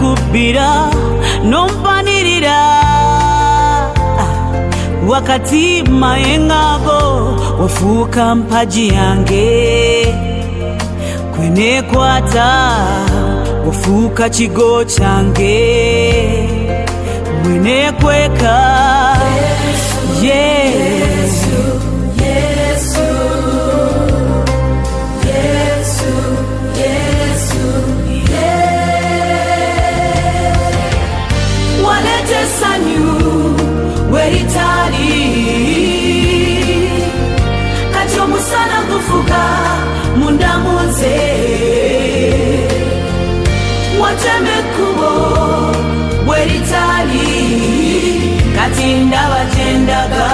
kubira nompanirira wakati mayengago wafuka mpaji yange kwene kwata wafuka chigo change mwene kweka walete sanyu weritali katyo musana kufuka munda munze wateme kubo weritali kati ndaba jendaga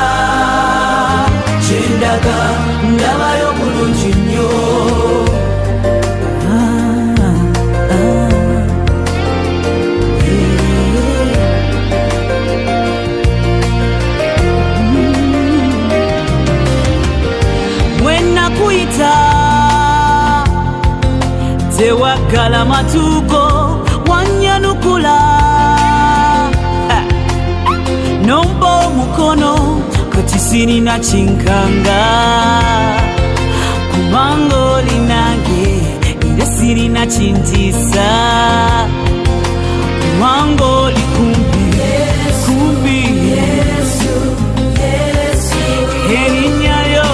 ndaba yo bulungi nnyo kuita tewagala matuko wanyanukula nombo mukono kati sinina chinkanga kumango linange ire sinina chintisa kumango likumbi kumbi Herinyayo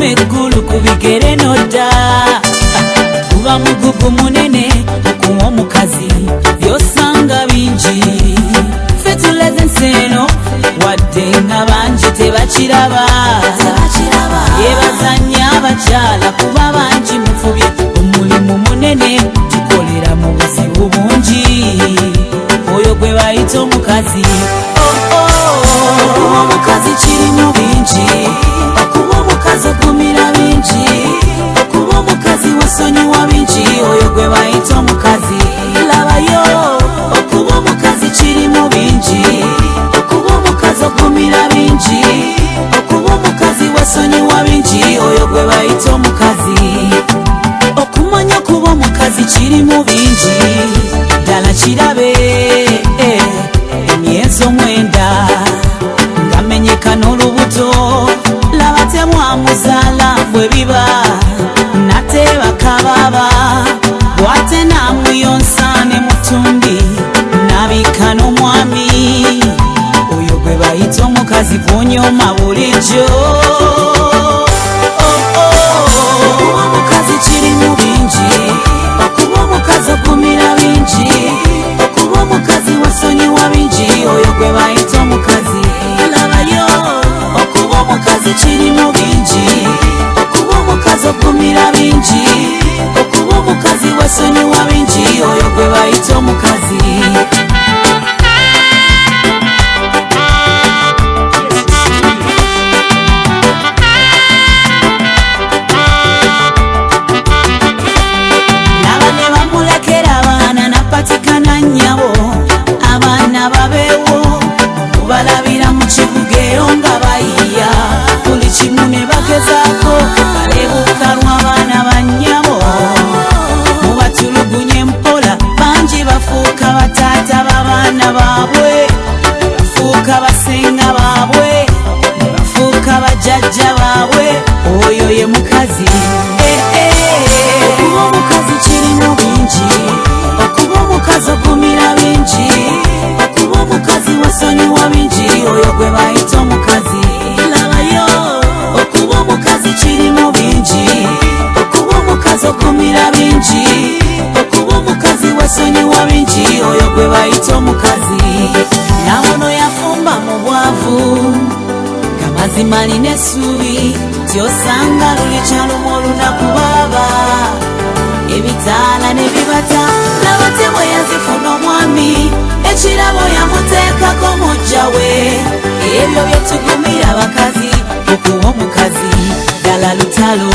Megulu kubigere noda kuba mugugu munene okuwa omukazi byosanga bingi fetuleze nseno wadde nga bangi tebakiraba yebazanya abakyala kuba bangi mufubye omulimu munene tukolera mu buzibu bungi oyo gwe bayita omukazi okuwa omukazi kirimu bingi okuwa omukazi okumira bingi okuba omukazi wasonyiwa bingi oyo gwe bayita omukazi labayo okuba omukazi kirimu bingi okuba omukazi okumira bingi kirimu bingi ddala kirabe emyezi 9 ngamenyeka n'olubuto laba temwamuzaala bwe biba nate bakababa bwate namuyonsa ne mutumbi nabika n'omwami oyo gwe bayita omukazi gw'onyoma bulijjo. Okuba omukazi kirimu bingi, okuba omukazi okumira bingi, okuba omukazi wasonyiwa bingi oyo gwe bayita omukazi. Labayo okuba omukazi kirimu bingi, okuba omukazi okumira bingi, okuba omukazi wasonyiwa bingi oyo gwe bayita omukazi. Jajja baabwe oyo ye mukazi. Okuba omukazi kirimu bingi, okuba omukazi okumira bingi, okuba omukazi wasonyiwa bingi oyo gwe bayita omukazi. Labayo okuba omukazi kirimu bingi, okuba omukazi okumira bingi, okuba omukazi wasonyiwa bingi oyo gwe bayita omukazi. Nawono yafumba mu bwavu mazima alina essuubi tyosanga lulikyalumu olunaku baaba ebitaala ne bibata laba temwe yazifuna omwami ekirabo yamuteekako mujja we ebyo byetugumira abakazi okuba omukazi ddala lutalo.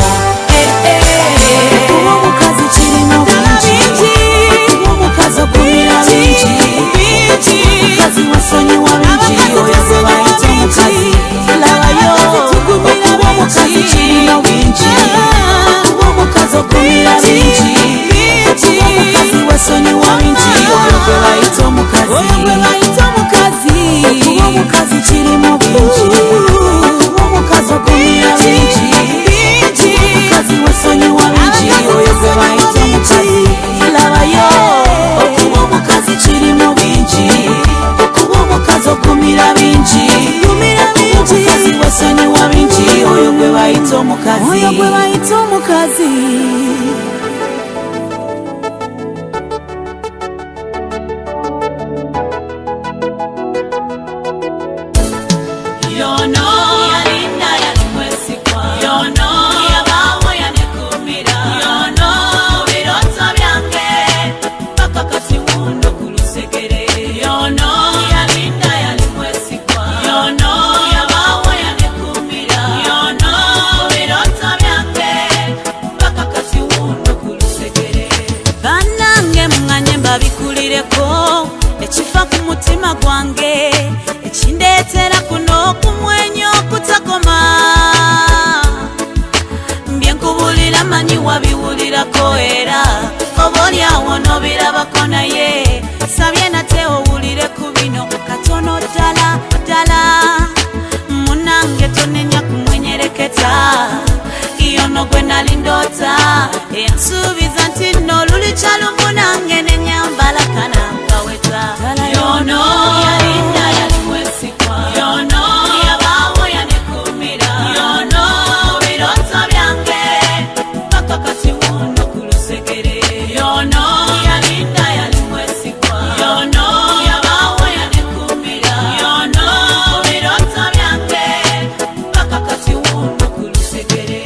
Okuba omukazi kirimu bingi, okuba omukazi okumira bingi, omukazi wasonyiwa bingi oyo gwe bayita omukazi. Labayo okuba omukazi kirimu bingi, okuba omukazi okumira bingi, okuba omukazi wasonyiwa bingi oyo gwe bayita omukazi. Okuba omukazi kirimu bingi, okuba omukazi okumira bingi, omukazi wasonyiwa bingi oyo gwe bayita omukazi. Labayo okuba omukazi kirimu bingi, okuba omukazi okumira bingi, omukazi wasonyiwa bingi oyo gwe bayita omukazi. Yono yalinda yalimwesigwa, yono yabaawo yanekumira, yono birooto byange paka kati wundo ku lusekere. Yono yalinda yalimwesigwa, yono yabaawo yanekumira, yono birooto byange paka kati wundo ku lusekere. Bannange munganye mbabikulireko ekifa ku mutima gwange ekindeetera kuno okumwenya okutakoma. Byenkubulira manyi wabiwulirako era oba olyawo n'obirabako naye sabye nate owulire ku bino katono ddala ddala. Munange tonenya kumwenyereketa yono gwe nali ndoota eyansuubiza nti nno lulikyalumu nange nenyambala kana nkaweta. Yono yalinda yalimwesigwa, yono yabaawo yanekumira, yono birooto byange paka kati wundo ku lusekere. Yono yalinda yalimwesigwa, yono yabaawo yanekumira, yono birooto byange paka kati wundo ku lusekere.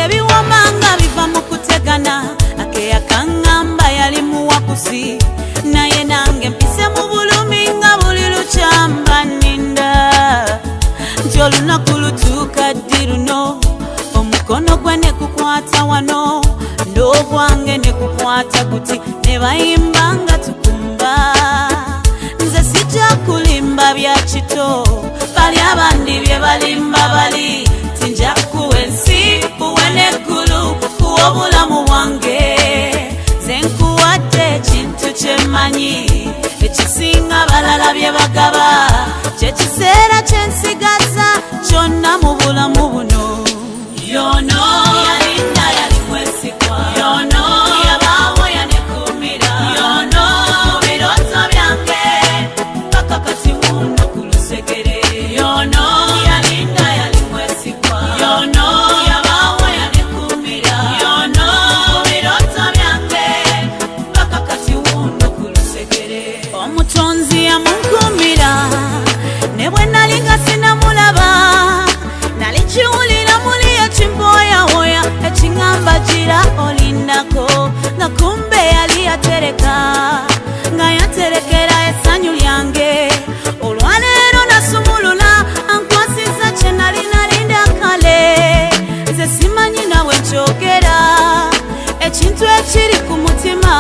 Ebiwamanga biva mu kutegana akeya kaŋŋamba yali muwakusi naye nange mpise mu bulumi nga buli lukyamba nninda nti olunaku lutuuka ddi luno omukono gwe ne gukwata wano n'ogwange ne gukwata guti ne bayimba nga tukumba. Nze sijja kulimba bya kito bali abandi bye balimba bali tinja kuwa ensi kuwe n'eggulu kuwa obulamu bwange. Nze ekiseera kyensigaza kyonna mu bulamu buno. Yono yalinda yali mwesigwa, yono yabaawo yanekuumira, yono birooto byange mpaka kati wuno ku lusegere. Yono yalinda yali mwesigwa, yono yabaawo yanekuumira, yono birooto byange mpaka kati wuno ku lusegere. Omutonzi yamunkuumira ne bwe nali nga sinamulaba, nali kiwulira muli ekimboyawoya ekiŋŋamba gira olindako, nga kumbe yali yatereka, nga yaterekera essanyu lyange. Olwaleero nasumulula ankwasizza kye nali nalinda kale, nze simanyi nawe nkyogera ekintu ekiri ku mutima,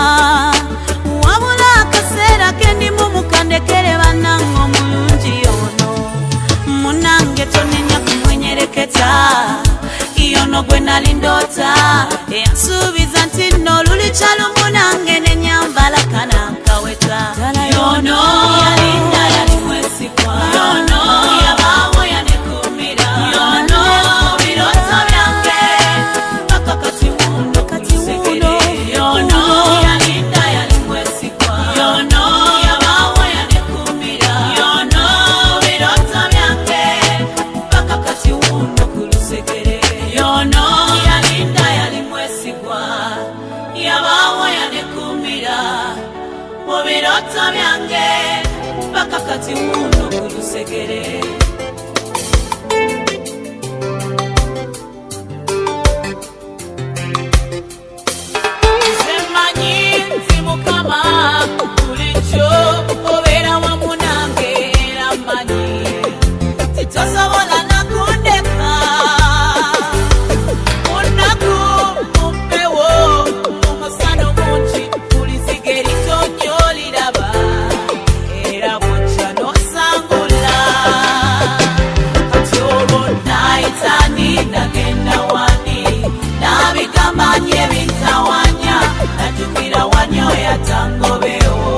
wabula akaseera kendimu mukandekere bannange omulungi ono. Munange tonenya kumwenyereketa, yono gwe nali ndoota eyansuubiza nti nno lulikyalumu nange nenyambala kanankaweta. Yono yalinda yali mwesigwa, yono yabaawo yanekuumira, yono birooto byange mpaka kati wuno ku lusegere. Yono yalinda yali mwesigwa, yono yabaawo yanekuumira, yono birooto byange mpaka kati wuno ku lusegere. Yono yalinda yali mwesigwa, yabaawo yanekuumira, mu birooto byange mpaka kati wuno ku lusegere. Nze mmanyi nti Mukama bulijjo obeera wamu nange, era mmanyi titosobola nakundeka. Munaku mu mpewo mu musana mungi buli zige litonnya oliraba, era bw'ojja n'osangula. Kati olwo naayita ani nagenda wani, n'abigamba nti ebintawanya, najjukira wani oyo atangobewo.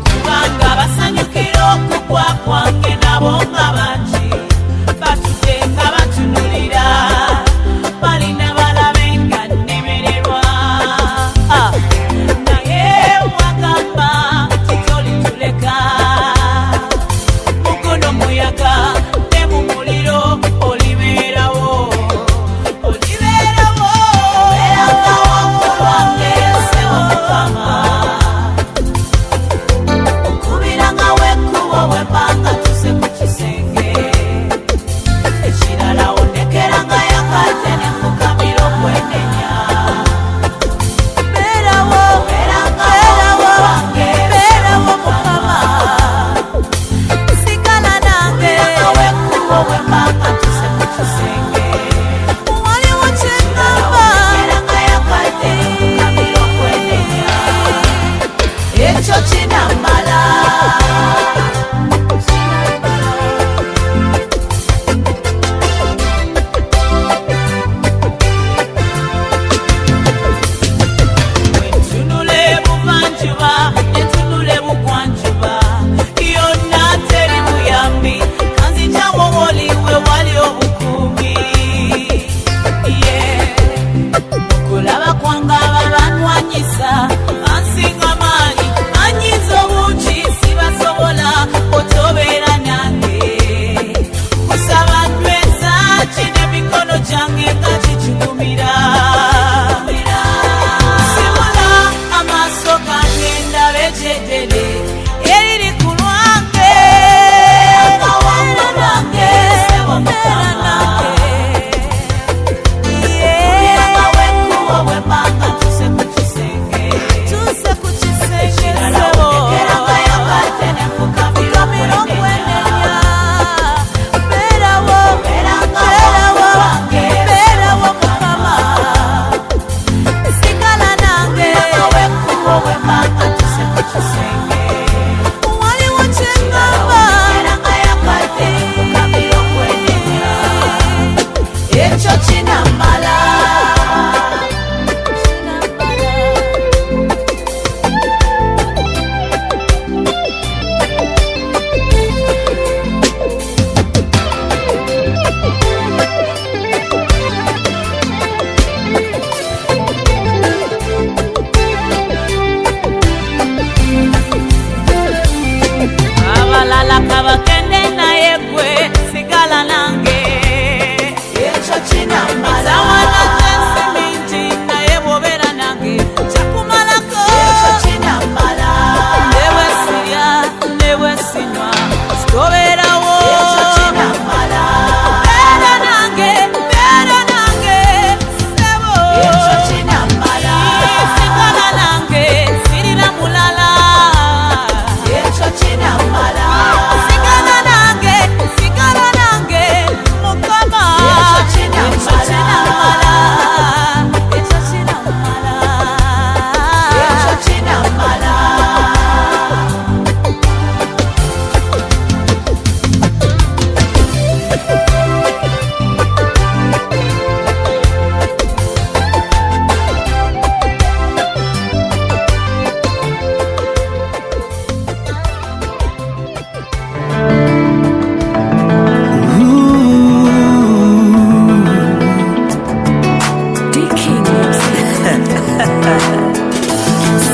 Kubanga basanyukira okugwa kwange nabo nga bangi, batudde nga batunulira, balina balabe nga nnemererwa. Naye wagamba nti tolituleka, mu guno muyaga ne mu muliro olibeerawo, olibeerawo. Beerangawo ku lwange, sewo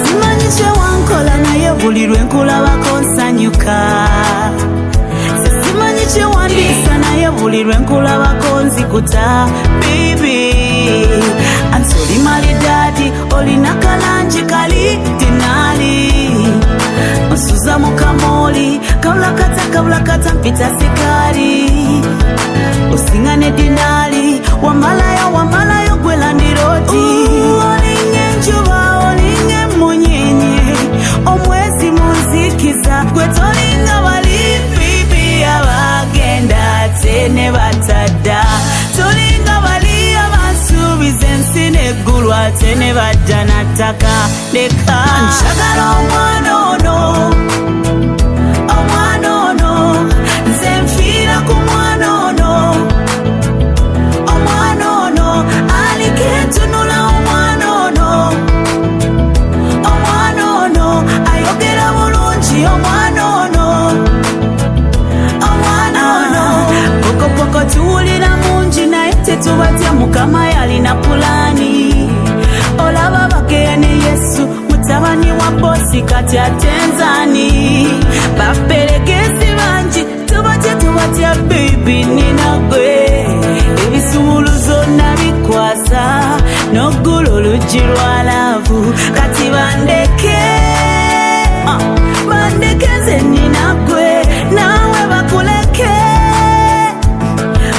Simanyi kye wankola naye buli lwe nkulabako nsanyuka. Simanyi kye wandiisa naye buli lwe nkulabako nzikuta. Baby, anti oli maridadi, olina kalangi kali dinali. Onsuza mu kamooli, kabulakata mpita sikali. Osinga ne dinali, wamalayo gwe landirodi. Olinga enjuba, olinga emmunyeenye, omwezi munzikiza, gwe tolinga bali bibi abagenda ate ne batadda. Tolinga bali abasuubiza ensi n'eggulu ate ne badda n'attaka. Leka njagala omwana ono, nze nfiira ku mwana ono. Omwana ono aliko entunula, omwana ono. Omwana ono ayogera bulungi, omwana ono. Omwana ono pokopoko tuwulira mungi naye tetubatya, Mukama yalina pulaani. Olaba bakeya ne Yesu mutabani wa bosi, kati ate nzani. Baperegezi bangi tubatya baby nina gwe. Ebisumuluzo nabikwasa n'oggula oluggi lwa laavu, kati bandeke nze nina gwe, naawe bakuleke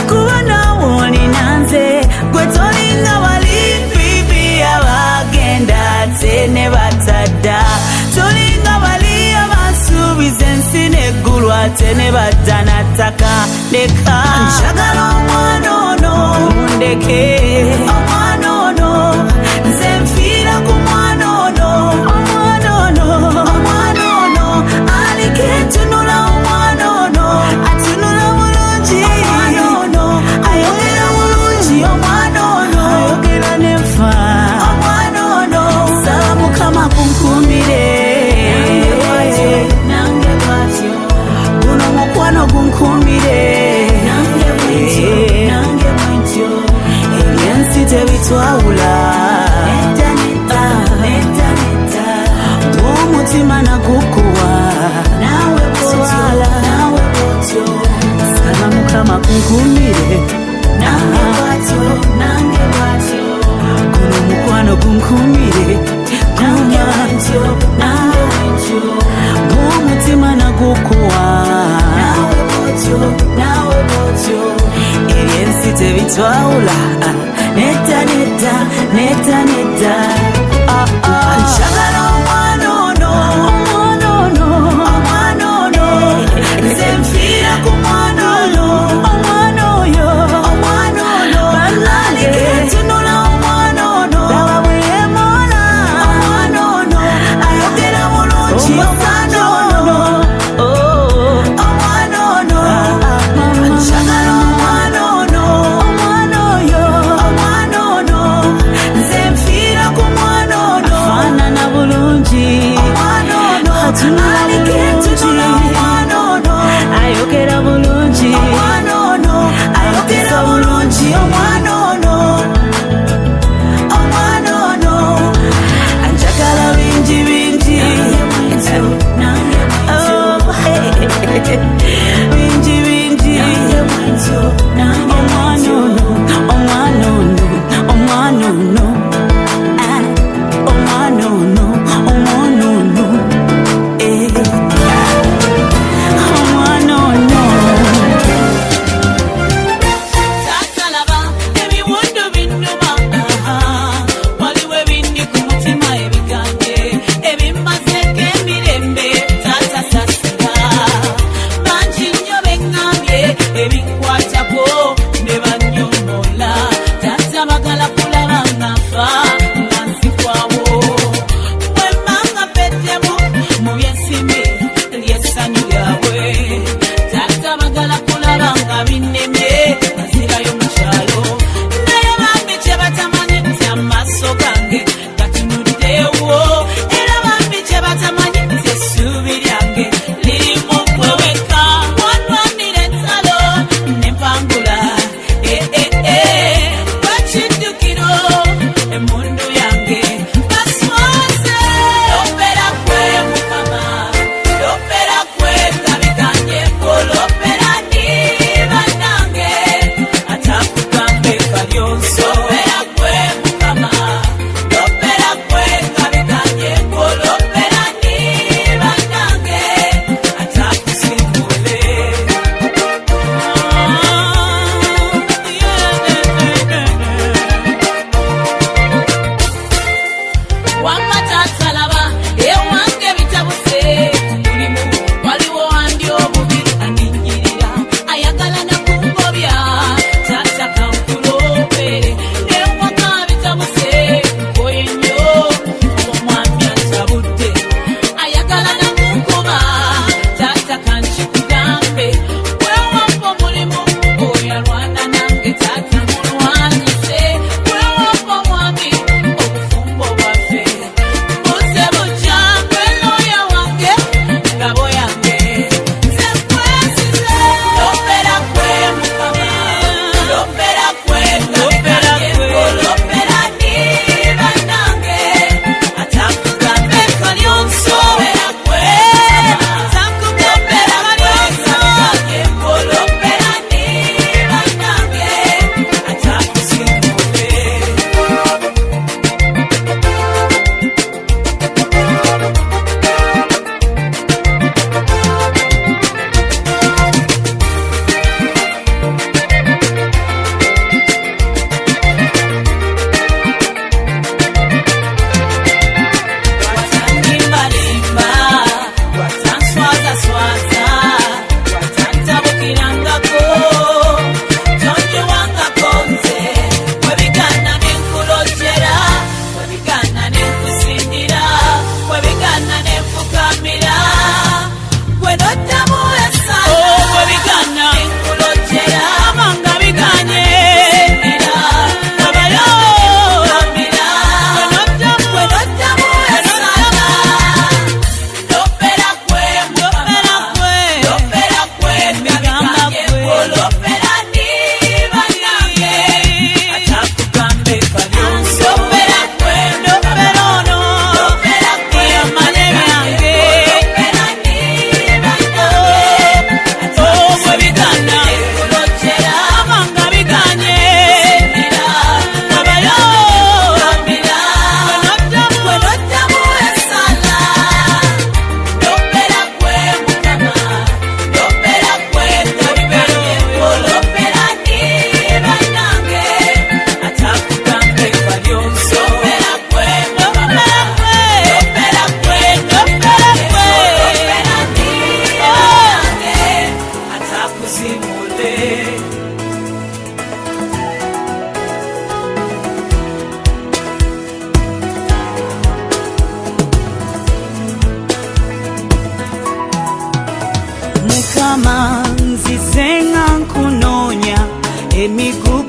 kuba naawe olina nze. Gwe tolinga bali bibi abagenda ate ne batadda. Tolinga bali abasuubiza ensi n'eggulu ate ne badda n'attaka. Leka njagala omwana ono, mundeke omwana ono, nze nfiira ku mwana ono. Omwana ono aliko entunula, omwana ono atunula bulungi, omwana ono ayogera bulungi, omwana ono ayogera n'enfa. Omwana ono saba Mukama kunkuumire, nange bwatyo guno mukwano gunkuumire, nange bwentyo ebyensi tebitwawula. Omutima nagukuwa, nawe bwotyo saba Mukama kunkuumire, nange bwatyo guno mukwano gunkuumire, omutima nagukuwa, nawe bwotyo ebyensi tebitwawula. Neta njagala omwana ono, nze nfiira ku mwana ono. Omwana ono aliko entunula, omwana ono laba bwe yeemoola. Omwana ono ayogera bulungi, omwana ono. Omwana ono njagala omwana ono,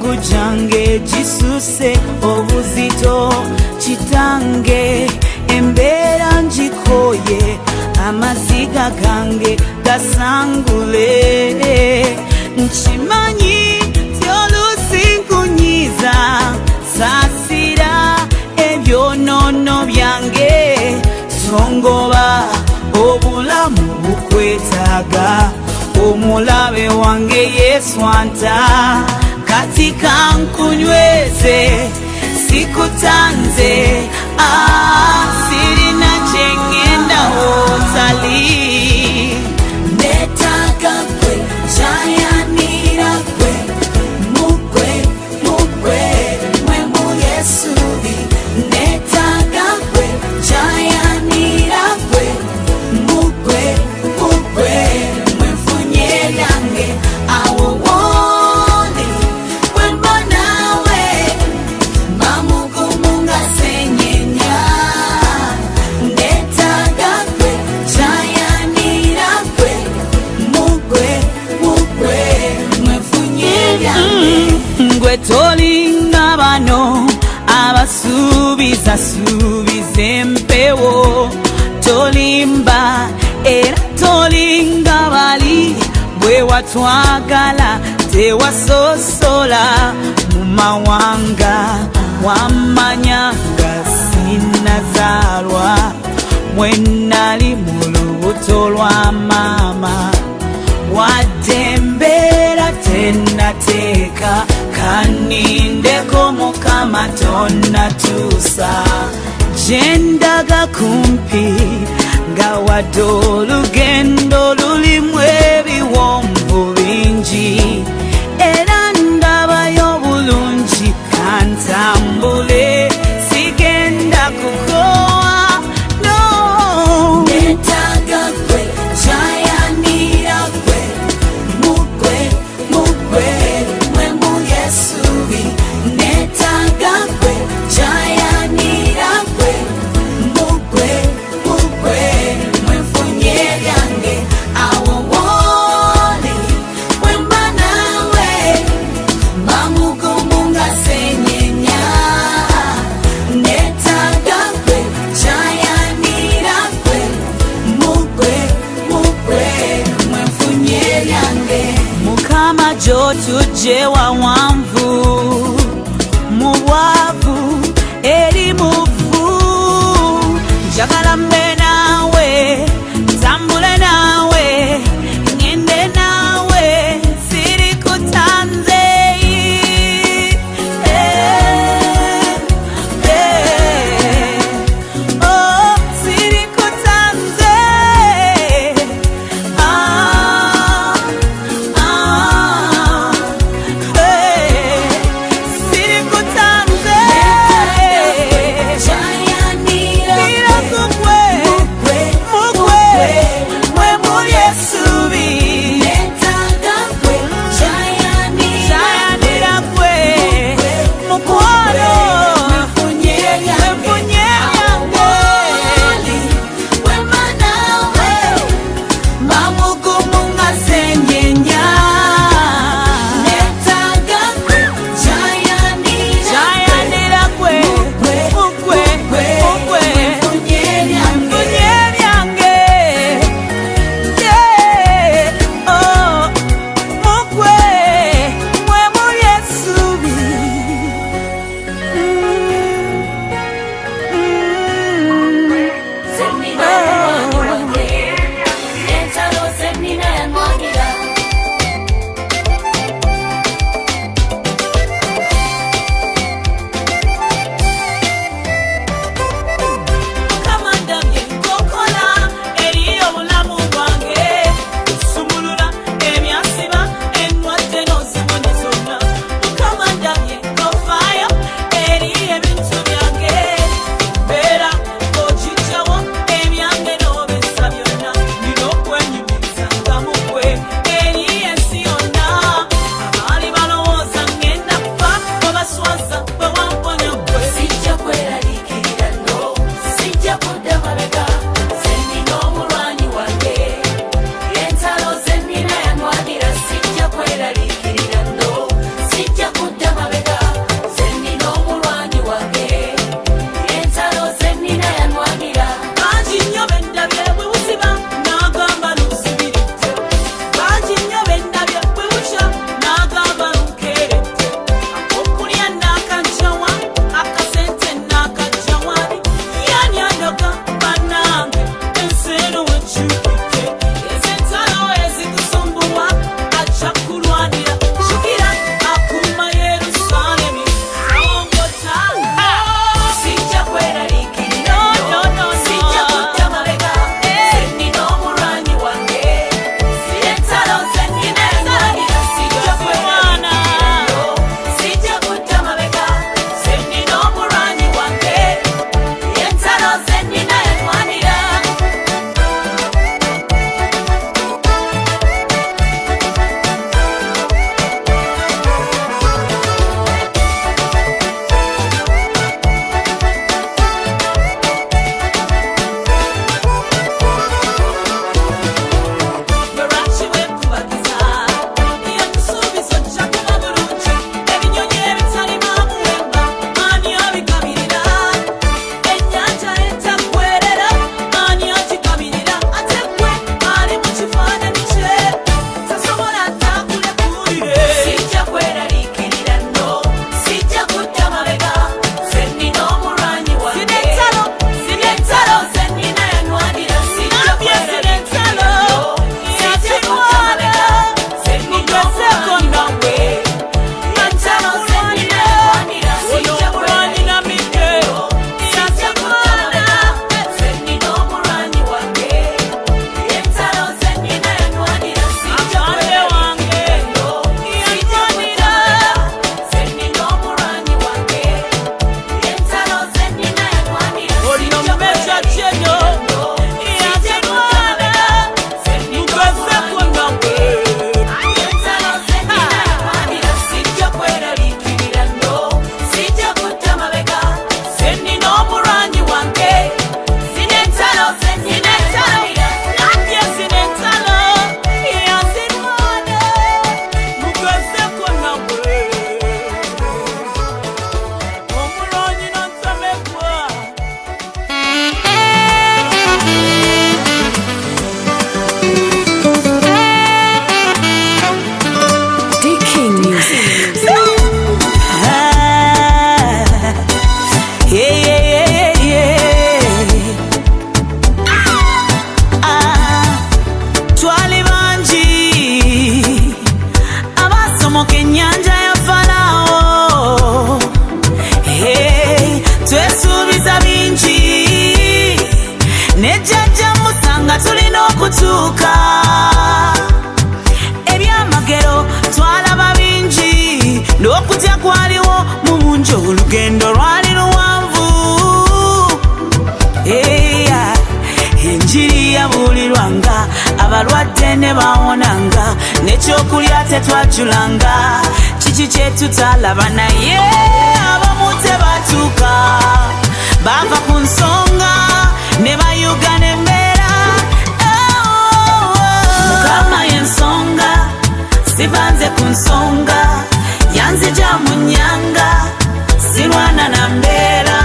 kujange jisuse obuzito chitange embera njikoye amaziga gange gasangule nchimanyi tyolusinkunyiza sasira ebyonono byange songoba obulamu bukwetaga omulabe wange Yesu anta katika nkunyweze sikutanze sirina chengenda otali netaka kwe chayanira kwe mukwe mwe mu Yesu netaka kwe chayanira kwe mukwe mwe mfunye yange awo wone kwe mbanawe mamugumunga senyenya netaka kwe chayanira kwe mukwe mwe mfunye yange ngwe tolinga bano abasubiza empewo tolimba era tolinga bali bwe watwagala tewasosola mu mawanga wamanyanga sinazalwa mwenali mu lubuto lwa mama wadembera tenateeka kanindeko mukama tonatuusa jendaga kumpi nga wadde olugendo lulimu ebiwonvu bingi era ndabayo bulungi kantambule sigenda kukowa no netaga kwe chayanira kwe mukwe mwe mu Yesu netaga kwe chayanira kwe mukwe mwe mfunye yange awo wone kwe mbanawe mamugumunga senyenya netaga kwe chayanira kwe mukwe mwe mfunye yange mukama jotuje wawanvu mu bwavu eri muvu njagala mbe nawe ntambule nawe ngende nawe siri kutanze siri kutanze ne jjajja musanga tulina okutuuka. Ebyamagero twalaba bingi n'okutya kwaliwo mu bungi, olugendo lwali luwanvu. Enjiri yabuulirwanga, abalwadde ne bawonanga, n'ekyokulya tetwajulanga. Kiki kye tutalaba naye abamu tebatuuka, bava ku nsonga ne bayuga n'embeera. Mukama y'ensonga, sivanze ku nsonga, yanzija mu nnyanga, sirwana na mbeera.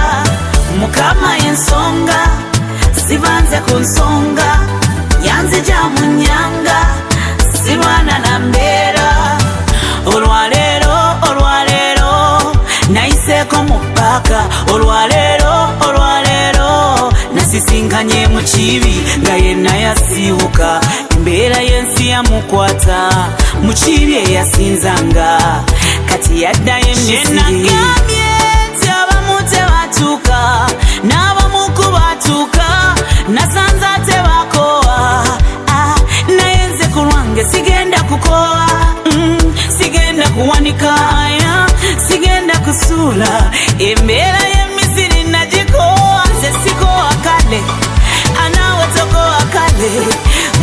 Mukama y'ensonga, sivanze ku nsonga, yanzija mu nnyanga, sirwana na mbeera. Olwaleero nayiseeko mu ppaaka, olwaleero nasisinkanye mu kibi nga yenna yasiiwuka. Embeera y'ensi yamukwata mu kibi eyasinzanga, kati yaddayo emisiri. Nti abamu tebatuuka, n'abamu kubatuuka, nasanze tebakoowa. Naye nze ku lwange sigenda kukoowa, sigenda kuwanika, sigenda kusuula. Embeera y'emisiri nagikoowa, nze sikoowa kale, anaawe tokoowa kale.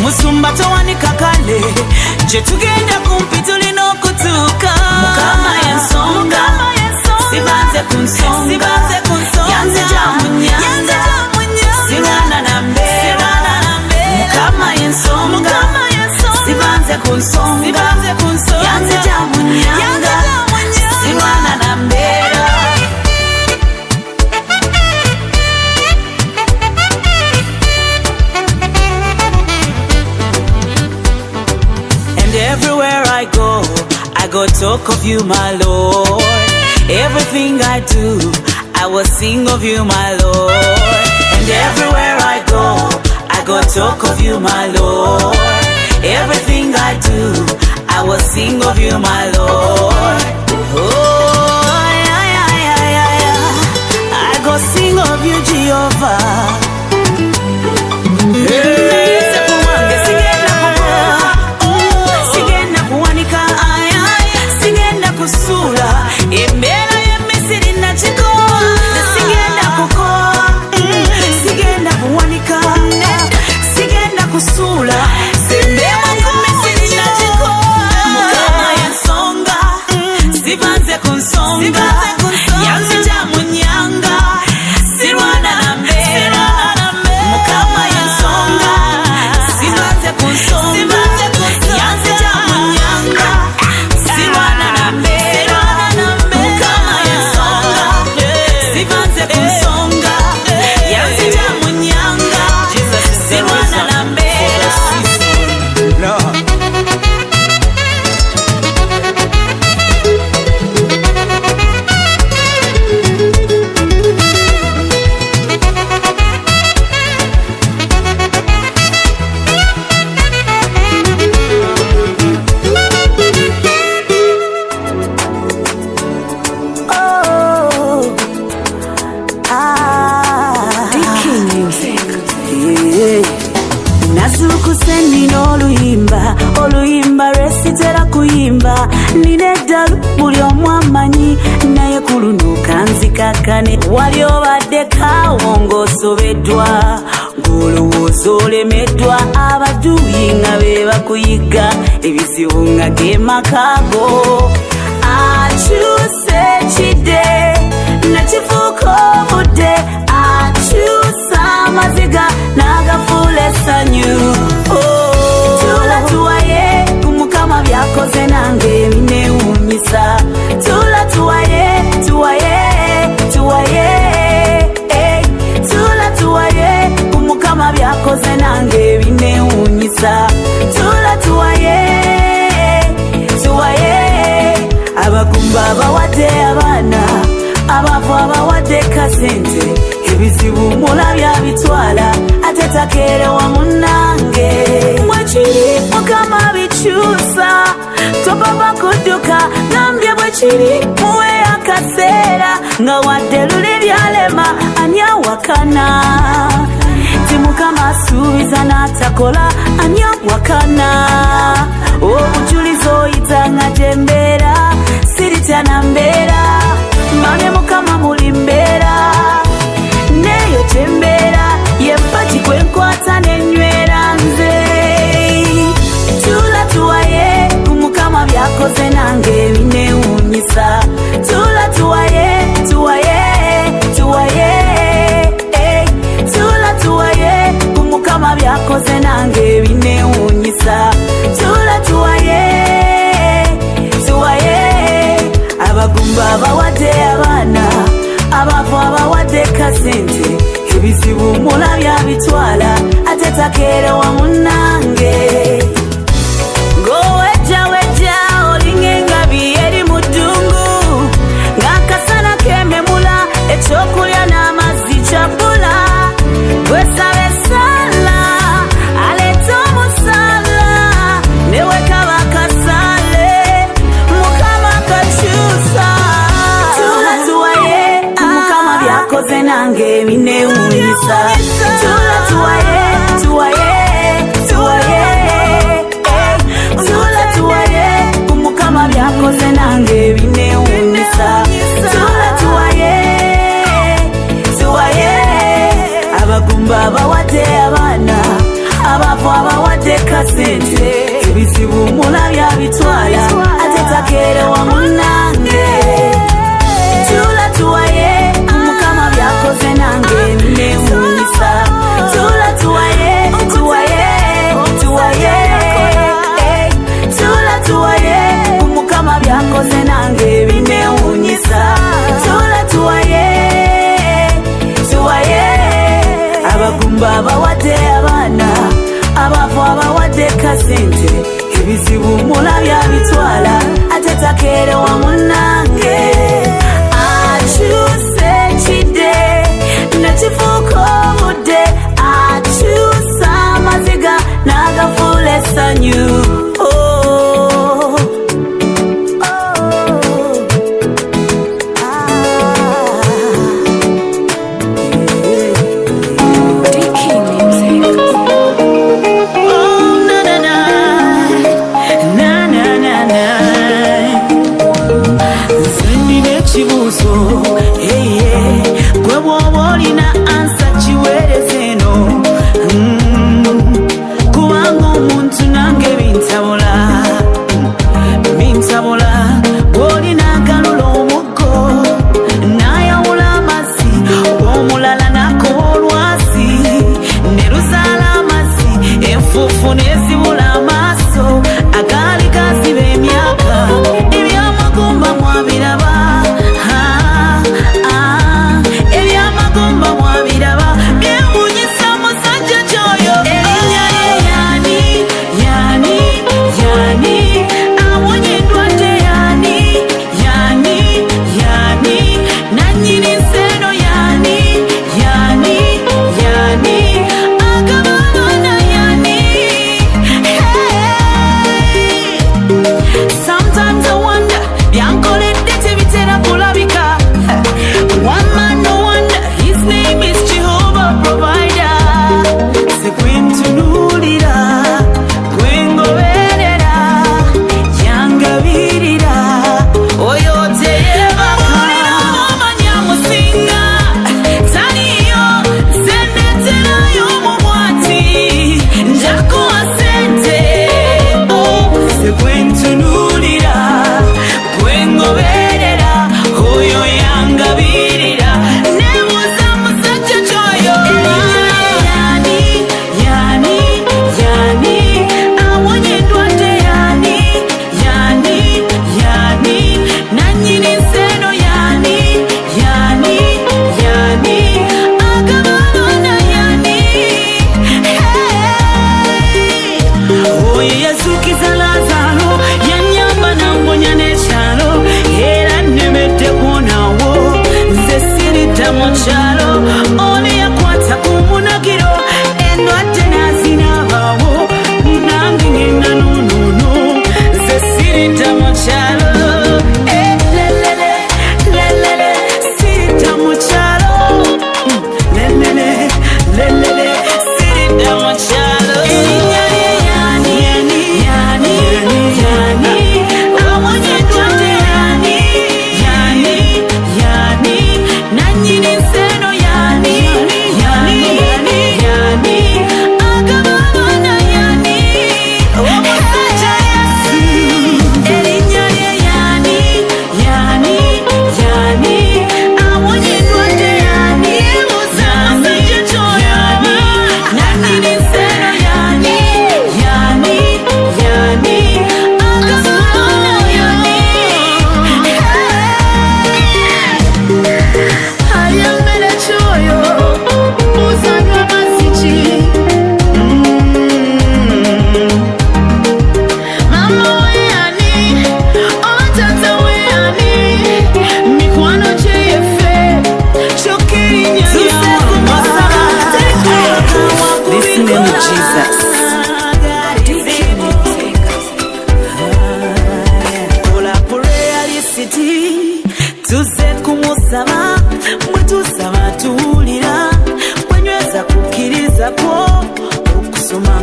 Musumba towanika kale, gye tugenda kumpi tulina okutuuka. Mukama y'ensonga, sivanze ku nsonga, yanzija mu nnyanja, sirwana na mbeera. Mukama y'ensonga, sivanze ku nsonga, yanzija mu nnyanja, sirwana na mbeera. And everywhere I go talk of you, my Lord. Everything I do, I will sing of you, my Lord. And everywhere I go talk of you, my Lord. Everything I do, I will sing of you, my Lord. Oh, I go sing of you, Jehovah. Embeera y'emisiri nagikoowa, sigenda kukoowa, sigenda kuwanika, sigenda kusuula. Embeera y'emisiri nagikoowa. Mukama y'ensonga, sivanze ku nsonga, yanzija mu nnyanga, sirwana na mbeera. Mukama y'ensonga, sivanze ku nsonga, yanzija mu nnyanga, sirwana na mbeera. Nazukuse nina oluyimba lwesitera kuyimba, nina eddalu buli omu amanyi, naye ku luno kanzikakkane. Wali obadde kaawo ng'osobeddwa, ng'olowooza olemeddwa, abaduuyi nga be bakuyiga, ebizibu nga ge makaago. Akyuse ekidde nakifuuka obudde, akyusa amaziga n'agafuula essanyu. Tula tuwaye ku Mukama byakoze nange bineewuunyisa. Tula tuwaye, tula tuwaye ku Mukama byakoze nange bineewuunyisa. Tula tuwaye, abagumba abawadde abaana, abavu abawadde kasente, ebizibu mulabya bitwala, ate takeerewa munnange. Mwekiri Mukama bikyusa, topapa kudduka, nambye bwekiri muwe akaseera, nga wadde luli byalema ani awakana. Ti Mukama takola anya wakana obujulizo itanga jembera siritya na mbera mane mukama mulimbera neyo jembera yempati kwenkwata nenywera nze tula tuwaye kumukama byakoze nange binewunyisa tula tuwaye tuwaye tuwaye tula tuwaye kumukama byakoze nange binewunyisa tula tuwaye tuwaye abagumba bawadde abaana abavu abawadde kasente ebizibu mulabya bitwala ate takeera wamu nange ng'owejja wejja olinga engabi eri mu ddungu ng'akasana kememula ekyokulya n'amazzi kyabula gwesaba essala aleeta omusaala ne we kaba kasaale mukama kakyusa tula tuwaye mukama byakoze nange binewunyisa tula tuwaye tuwaye tuwaye tula tuwaye kumukama byakoze nange binewunyisa tula tuwaye tuwaye abagumba bawadde abaana abavu abawadde kasente ebizibu mulabya bitwala ate takeera wamu nange tula tuwaye mukama byakoze nange binewunyisa tula tuwaye tuwaye tuwaye tula tuwaye mukama byakoze nange binewunyisa tula tuwaye tuwaye abagumba bawadde abaana abavu abawadde kasente ebizibu mulabya bitwala ate takeera wamu nange akyusa ekidde nekifuuka obudde akyusa amaziga n'agafuula essanyu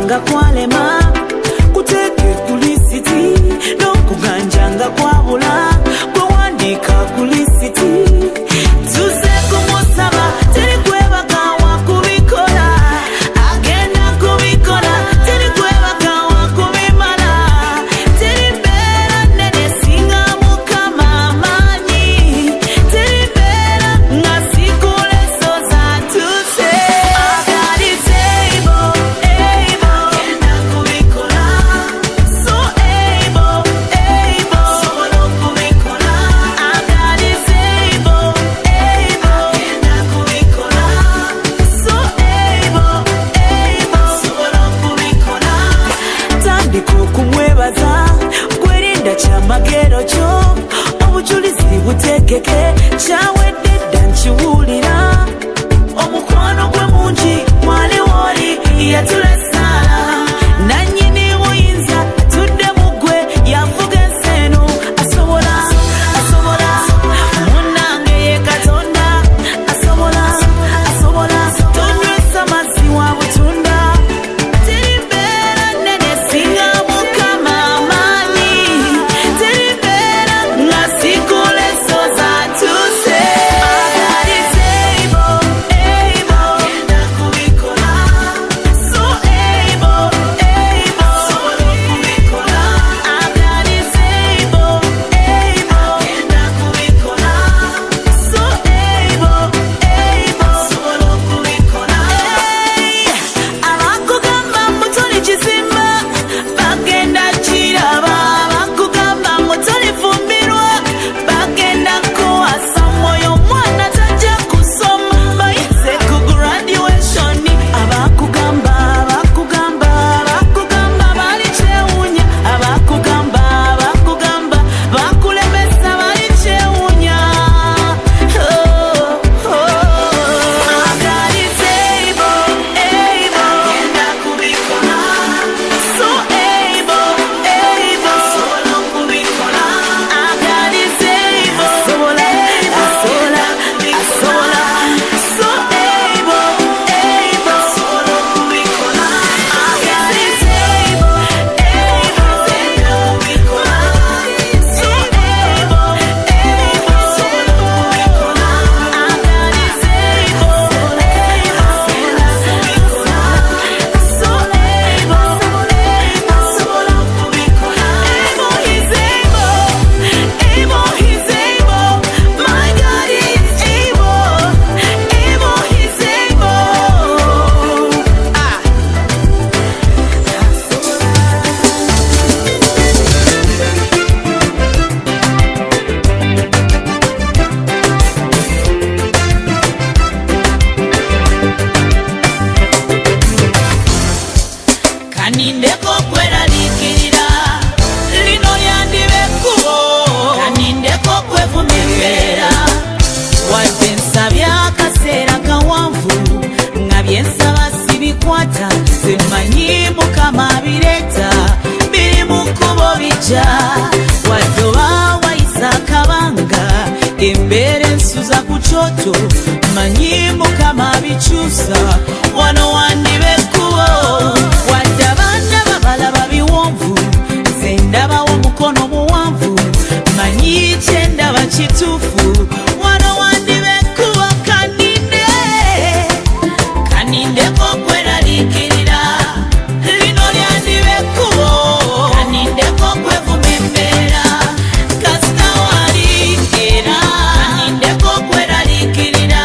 nga kwalema kuteke kulisiti n'okuganja nga kwabula gwe wandika kulisiti tuze kumusaba teri gwebaka wakubikola agenda kubikola teri gwebaka wakubimala teri mbeera nene singa mukama amaanyi teri mbeera nga sikuleso zatuse agalize agenda kubikola so sobola okubikola agalize agenda kubikola so sobola okubikola tandika okumwebaza kwerinda kyamagero kyo obujulizi butegeke kyawedde dda nkiwulira omukwano gwe mungi mwali woli yatulesa nanyini buyinza tudde mu gwe yavuga ensi eno asobola munnange ye Katonda asobola tunywesa mazzi wa butunda teri mbeera nnene singa mukama amaanyi teri mbeera nga sikuleso zatuse agalize agenda kubikola so sobola okubikola agalize agenda kubikola so sobola okubikola abakugamba mutoli kizimba bagenda kiraba abakugamba mutoli fumbirwa bagenda kuwasa mwoyo mwana tajja kusoma bayize ku graduation abakugamba bali kyewunya abakugamba bakulemesa bali kyewunya agalize agenda kubikola so sobola okubikola agalize asobola so sobola okubikola agalize agenda kubikola so kanindeko kweralikirira lino lyandiba ekkubo kanindeko kwevumirira wadde nsabye akaseera kawanvu nga byensaba sibikwata simanyi mukama bireeta biri mu kkubo bijja wadde oba wayisa akabanga embeera ensuza ku kyoto manyi mukama bikyusa wano wandiba ekkubo wadde abaana babalaba biwonvu nze ndabawo mukono muwanvu manyi kyendaba kituufu wano wandiba ekkubo kanindeko kweraliikirira lino lyandiba ekkubo kanindeko kwevuma embeera kasita wali era kanindeko kweraliikirira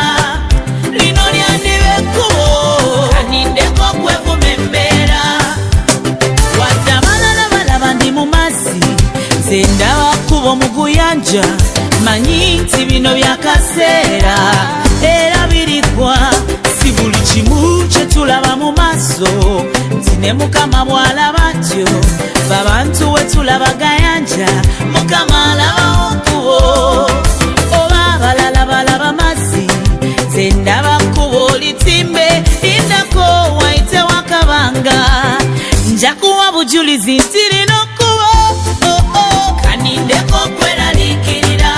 lino lyandiba ekkubo kanindeko kwevuma embeera wadde abalala balaba ndi mu mazzi nze ndaba kkubo mu guyanja manyi nti bino byakaseera era birigwa si buli kimu kye tulaba mu maaso nti ne mukama bw'alaba tyo babantu we tulaba gayanja mukama alabawo kkubo oba abalala balaba mazzi nze ndaba kkubo litimbe lindako waite wakabanga nja kuwa bujulizi nti lino kkubo kanindeko kweraliikirira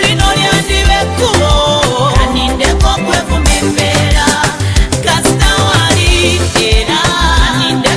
lino lyandiba ekkubo kanindeko kwevuma embeera kasita wali era kanindeko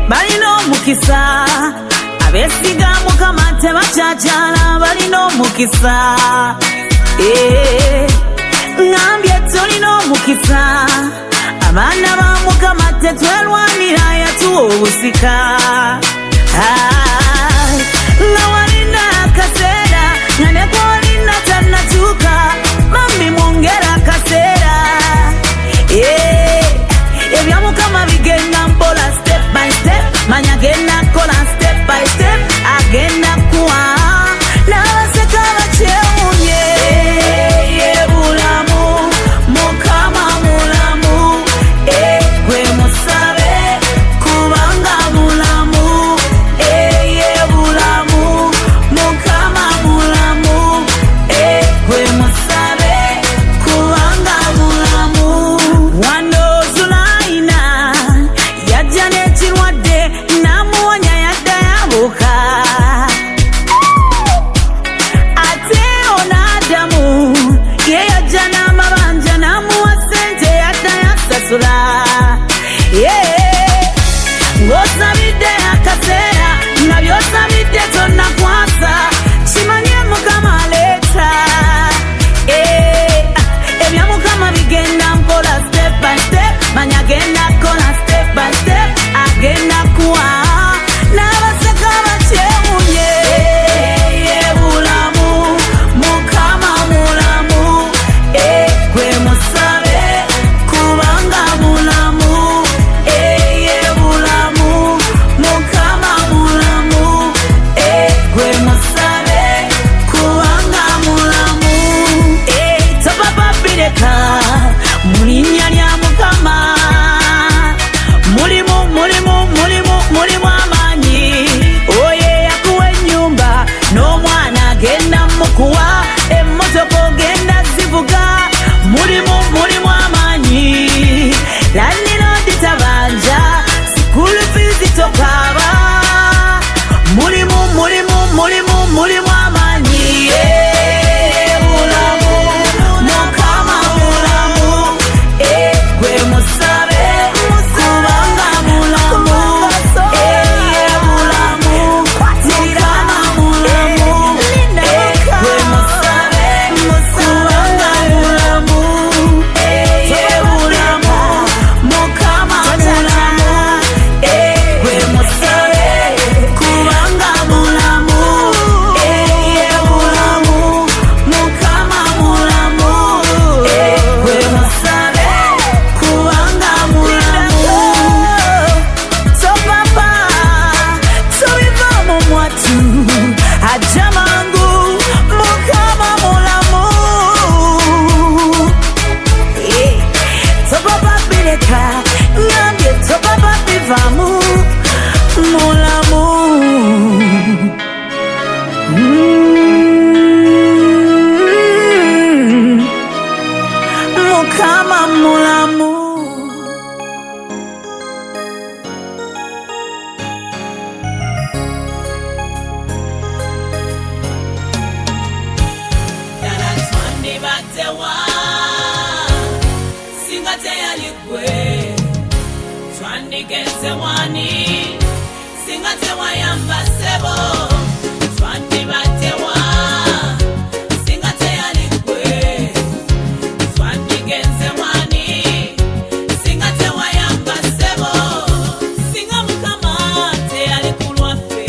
balina omukisa abesiga Mukama tebachachala balina omukisa ngambye tulina omukisa abaana ba Mukama tetwerwanira yatuwa obusika nga walina akaseera nga ne kwolina tannatuuka bambi mwongera akaseera ebya Mukama bigenda mpola step by step manya genda kola step by step agenda kuwa n'abaseka bakyewunye bulamu Mukama mulamu gwe musabe kubanga mulamu bulamu Mukama mulamu gwe musabe kubanga mulamu wandozulaina yajja n'ekirwadde namuwonya yadda yabuka ate onadamu ye yajja n'amabanja namuwa sente yadda yasasula ng'osabidde akaseera nga by'osabidde tonnakwasa kimanye Mukama aleeta ebya Mukama bigenda mpola step by step manya genda kola step by step agenda kuwa n'abaseka bakyewunye bulamu Mukama mulamu gwe musabe kubanga mulamu bulamu Mukama mulamu gwe musabe kubanga mulamu topapapireka mu linnya lya Mukama mulimu amaanyi oye yakuwa ennyumba n'omwana agenda mukuwa emmotoka ogenda zivuga mulimu amaanyi landlord tabanja school fees tokaaba mulimu amaanyi bulamu Mukama mulamu gwe musabe kubanga mulamu bulamu Mukama mulamu gwe musabe kubanga mulamu bulamu Mukama mulamu gwe musabe kubanga mulamu bulamu Mukama mulamu gwe musabe kubanga mulamu so papa tubiva mu mwatu ajja mangu Mukama mulamu topapa bireka ngambye topapa bivamu mulamu Mukama mulamu Dala twandibatewa singa teyali gwe twandigenze wani singa tewayamba sebo twandibatewa singa teyali gwe twandigenze wani singa tewayamba sebo singa Mukama teyali kulwaffe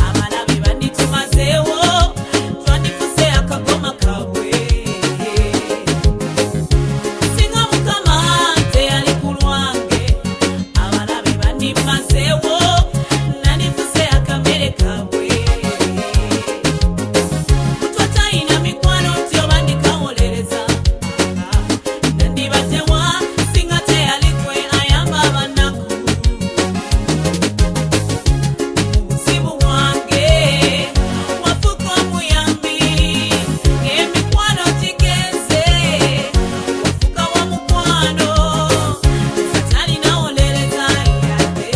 abalabi banditumazeewo twandifuse akagoma kabwe singa Mukama teyali kulwange abalabi bandimazeewo nandifuse akamere kabwe twatayina mikwano nti oba ndikawolereza nandibatewa singa teyali gwe ayamba abanaku mu buzibu bwange wafuka omuyambi ng'emikwano gigenze wafuka wa mukwano satalinawolereza yadde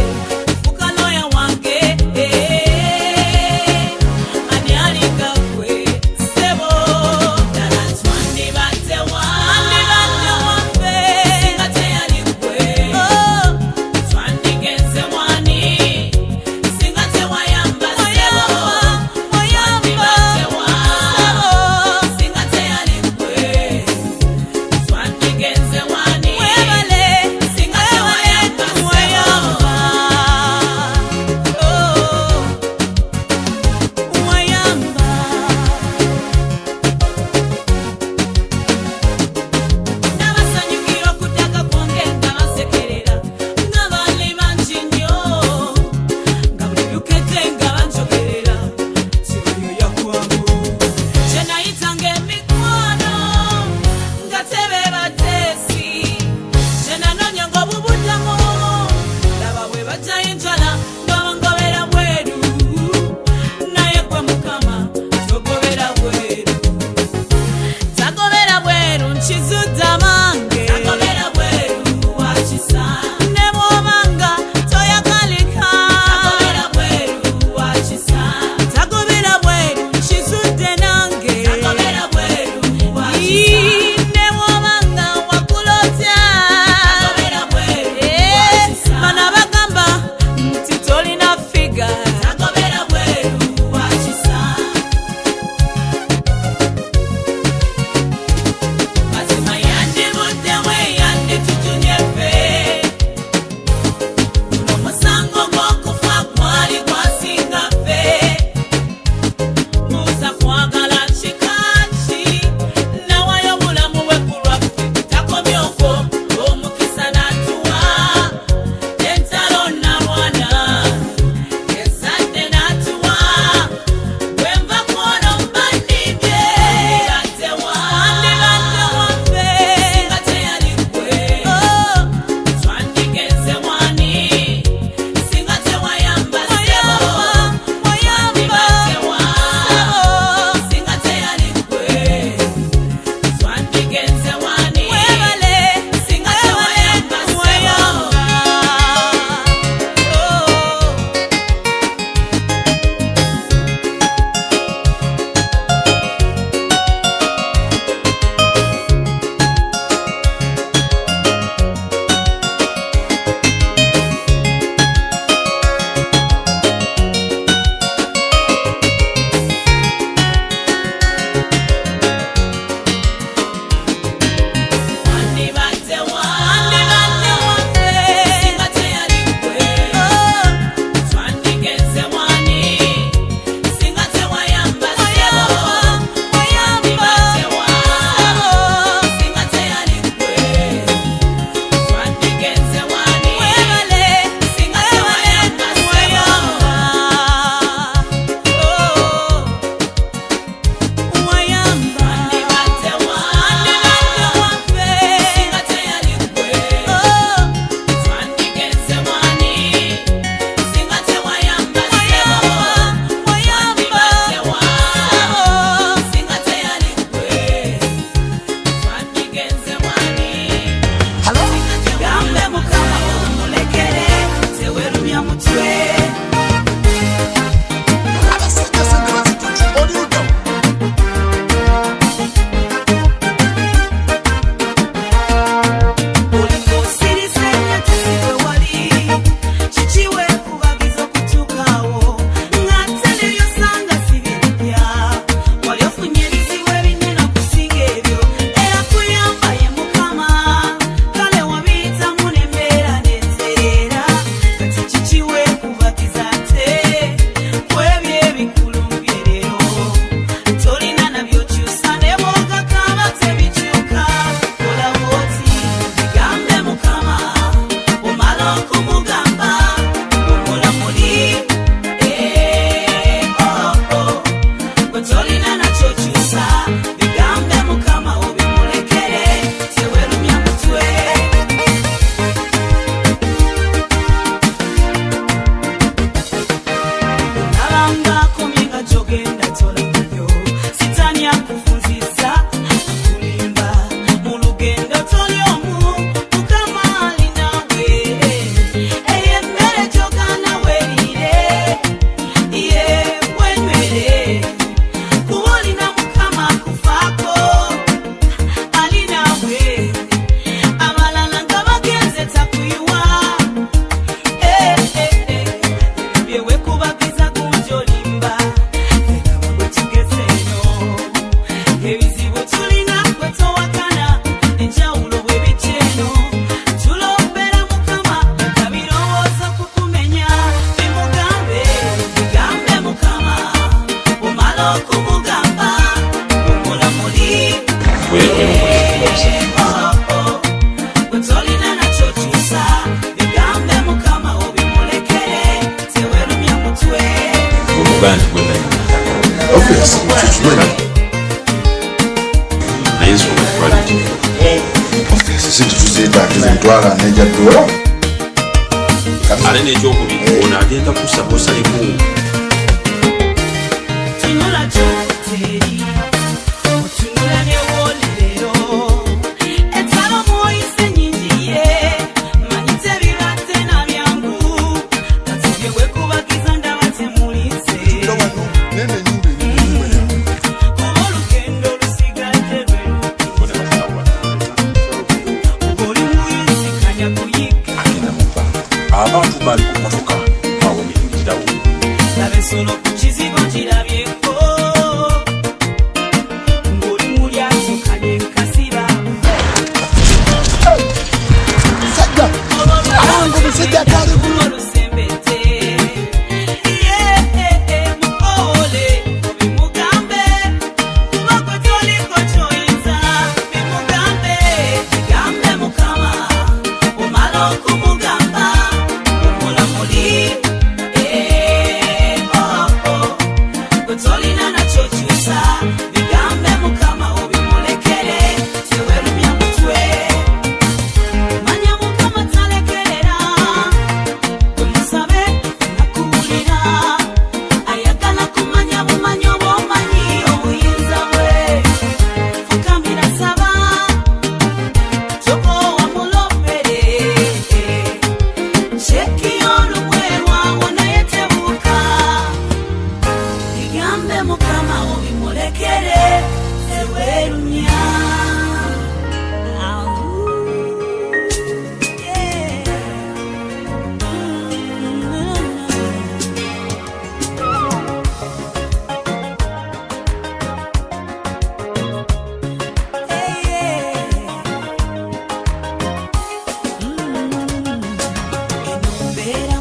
Era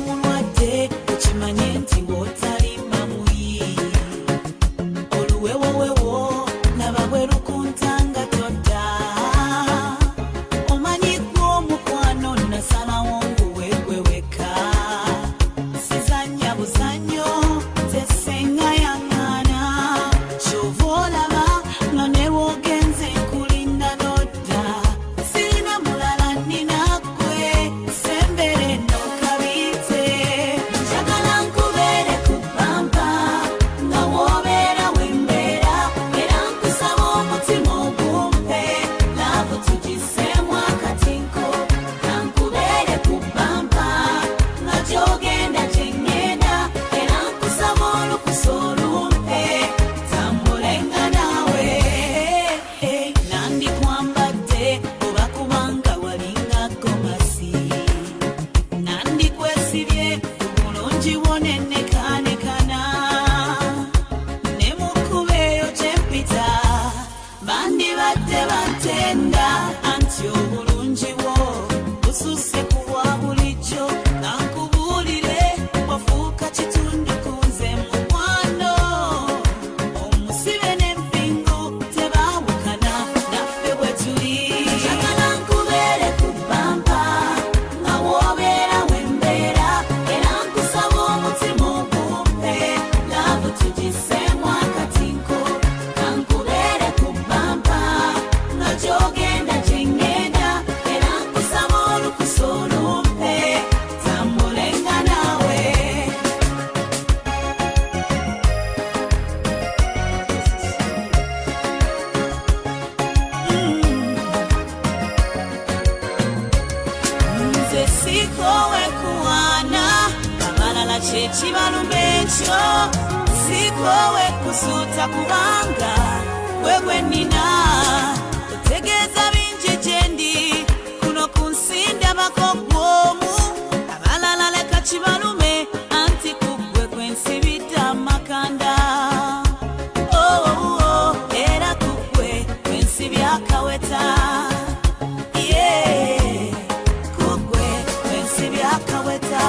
Chechibalume ekyo sikowe kusuuta kubanga wewe nina otegeeza bingi gyendi kuno ku nsi ndabako gwomu abalala leka kibalume anti kugwe kwensibidde amakanda era kugwe kwensibye akaweta kugwe kwensibye akaweta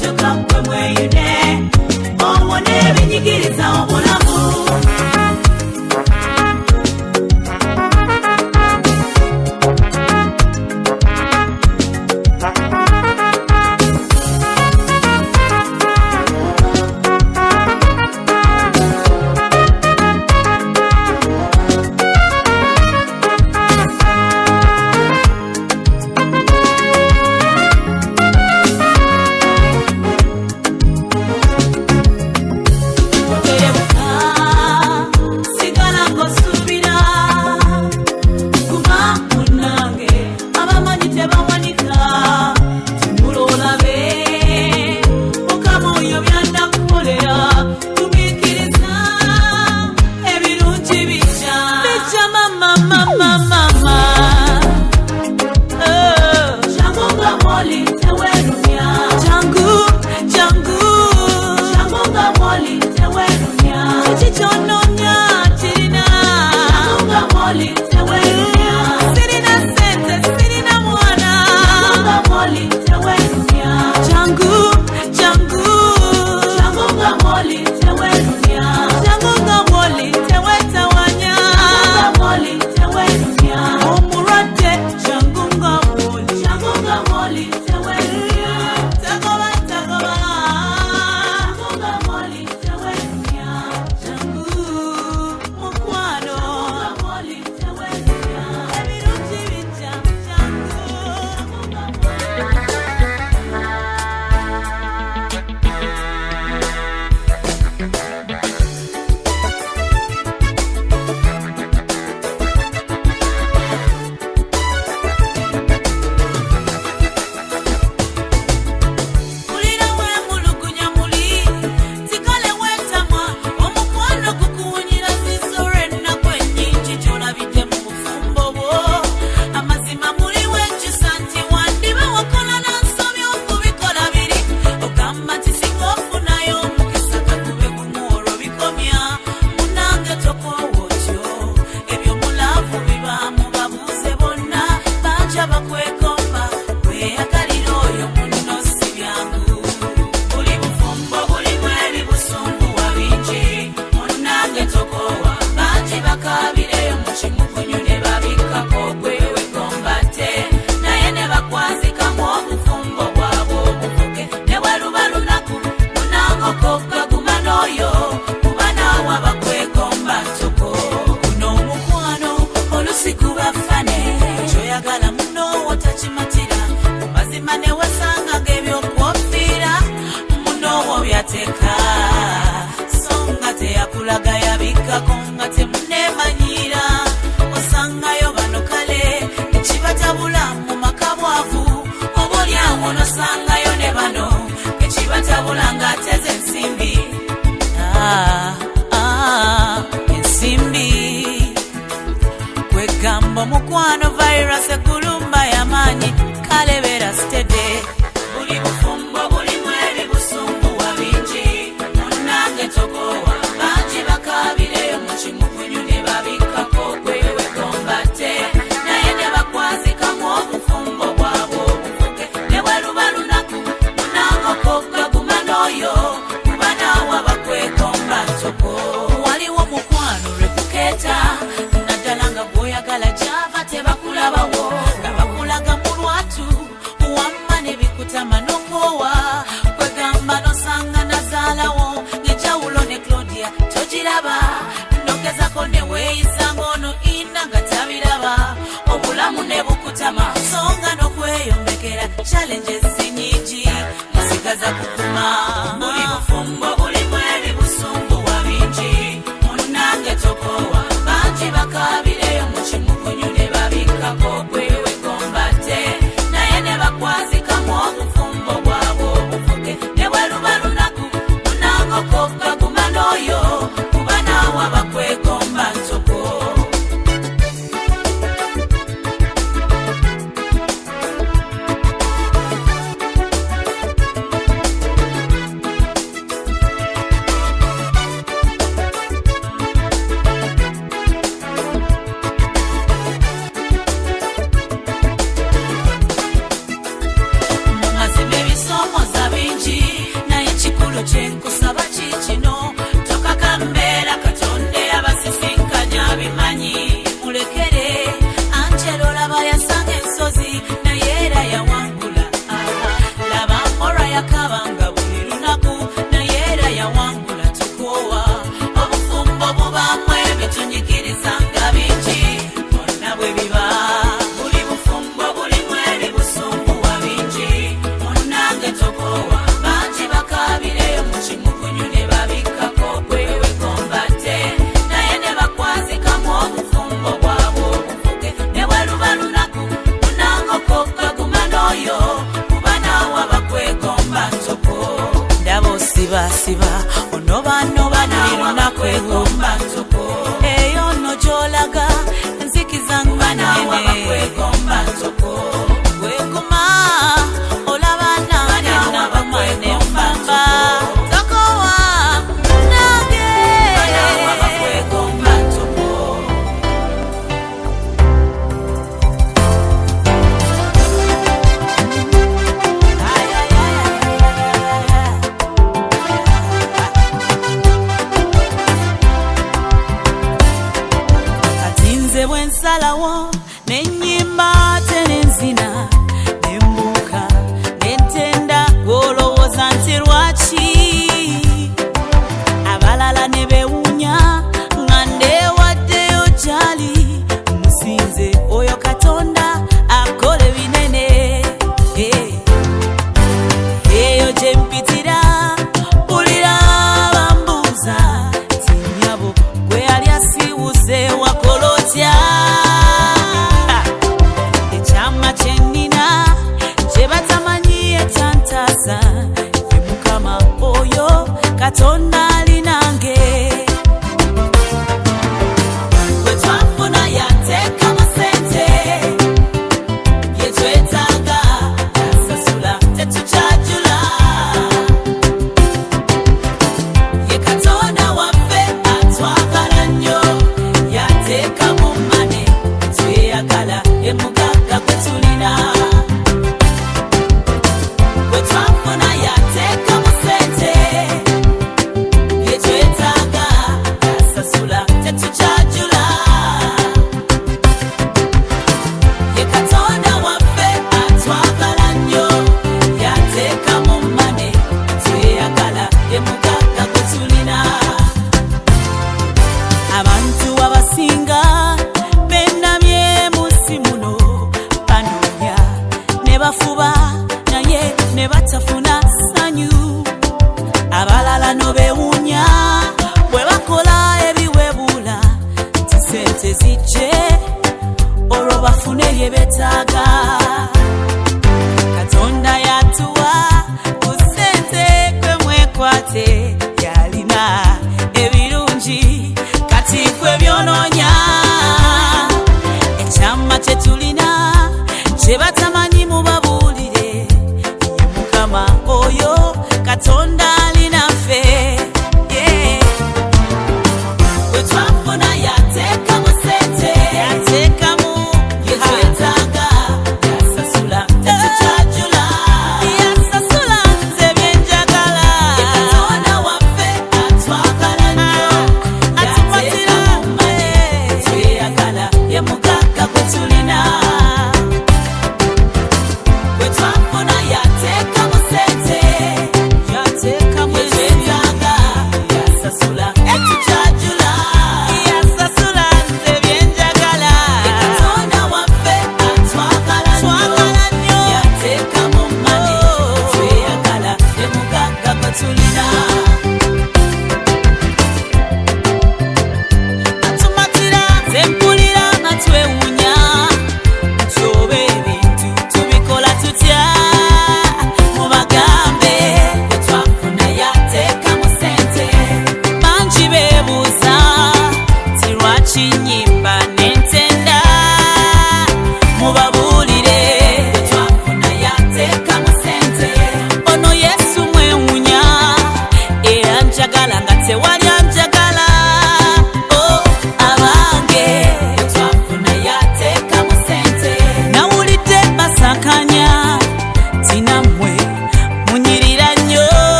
Tukakwe mweyune challenges nyingi musigaza kuguma buli bufumbo bulimu ebibusumbuwa bingi munnange tokowa bangi bakabireyo mu kimukunyu ne babikako gwewe gombate naye ne bakwazikamu obufumbo bwabwe obuvuge ne bwe luba lunaku munnange okokaguma n'oyo kuba naawe abakwegomba ntoko. Kyenkusaba kikino tokakambeera Katonda abasisinkanya bimanyi mulekere Angelo laba yasanga ensozi naye era yawangula laba Mora yakabanga buli lunaku naye era yawangula tukoowa obufumbo bubaamu ebitunyikiriza nga bingi bonna bwe biba buli bufumbo bulimu ebibusumbuwa bingi munnange tokoowa bangi bakabireyo mu kimukunyu ne babikako gwewe gombate naye ne bakwazikamu obufumbo bwabwe obuvuge ne bwe luba lunaku munnange okokaguma n'oyo kuba naawe abakwegomba ntoko ndaba osibasiba onobanoba nali lunaku egomba ntoko eyo nno gy'olaga nzikiza nga naawe abakwegomba ntoko gweguma olaba nange nabamwe ne mpamba tokowa nange naawe abakwegomba ntoko. Kati nze bwe nsalawo n'ennyimba ate n'enzina n'embuuka n'entenda gw'olowooza nti lwaki abalala ne beewuunya nga ndeewaddeyo gy'ali musinze oyo Katonda akola ebinene eyo gye mpitira mpulira bambuuza ti nnyabo gwe yali asiiwuze wakola otya ekyama kye nnina kye batamanyi ekyantaasa ye Mukama oyo Katonda ali nange gwe twafuna yateekamu ssente bye twetaaga yasasula tetukyajula ye Katonda waffe atwagala nnyo yateekamu mane tweyagala emugagga gwe tulina gwe twafuna yateekamu ssente bye twetaaga yasasula tetukyajula ye Katonda waffe atwagala nnyo yateekamu mane tweyagala emugagga gwe tulina. Abantu abasinga bennamye munsi muno banoonya ne bafuba naye ne batafuna ssanyu abalala no beewuunya bwe bakola ebiwebuula nti ssente zijje olwo bafune bye beetaaga Katonda yatuwa ku ssente kwe mwekwate yalina ebirungi kati kwe byonoonya ekyama kye tulina kye batamanyi mubabuulire ye Mukama oyo Katonda ali naffe gwe twafuna yateekamu ssente yateekamu bye twetaaga yasasula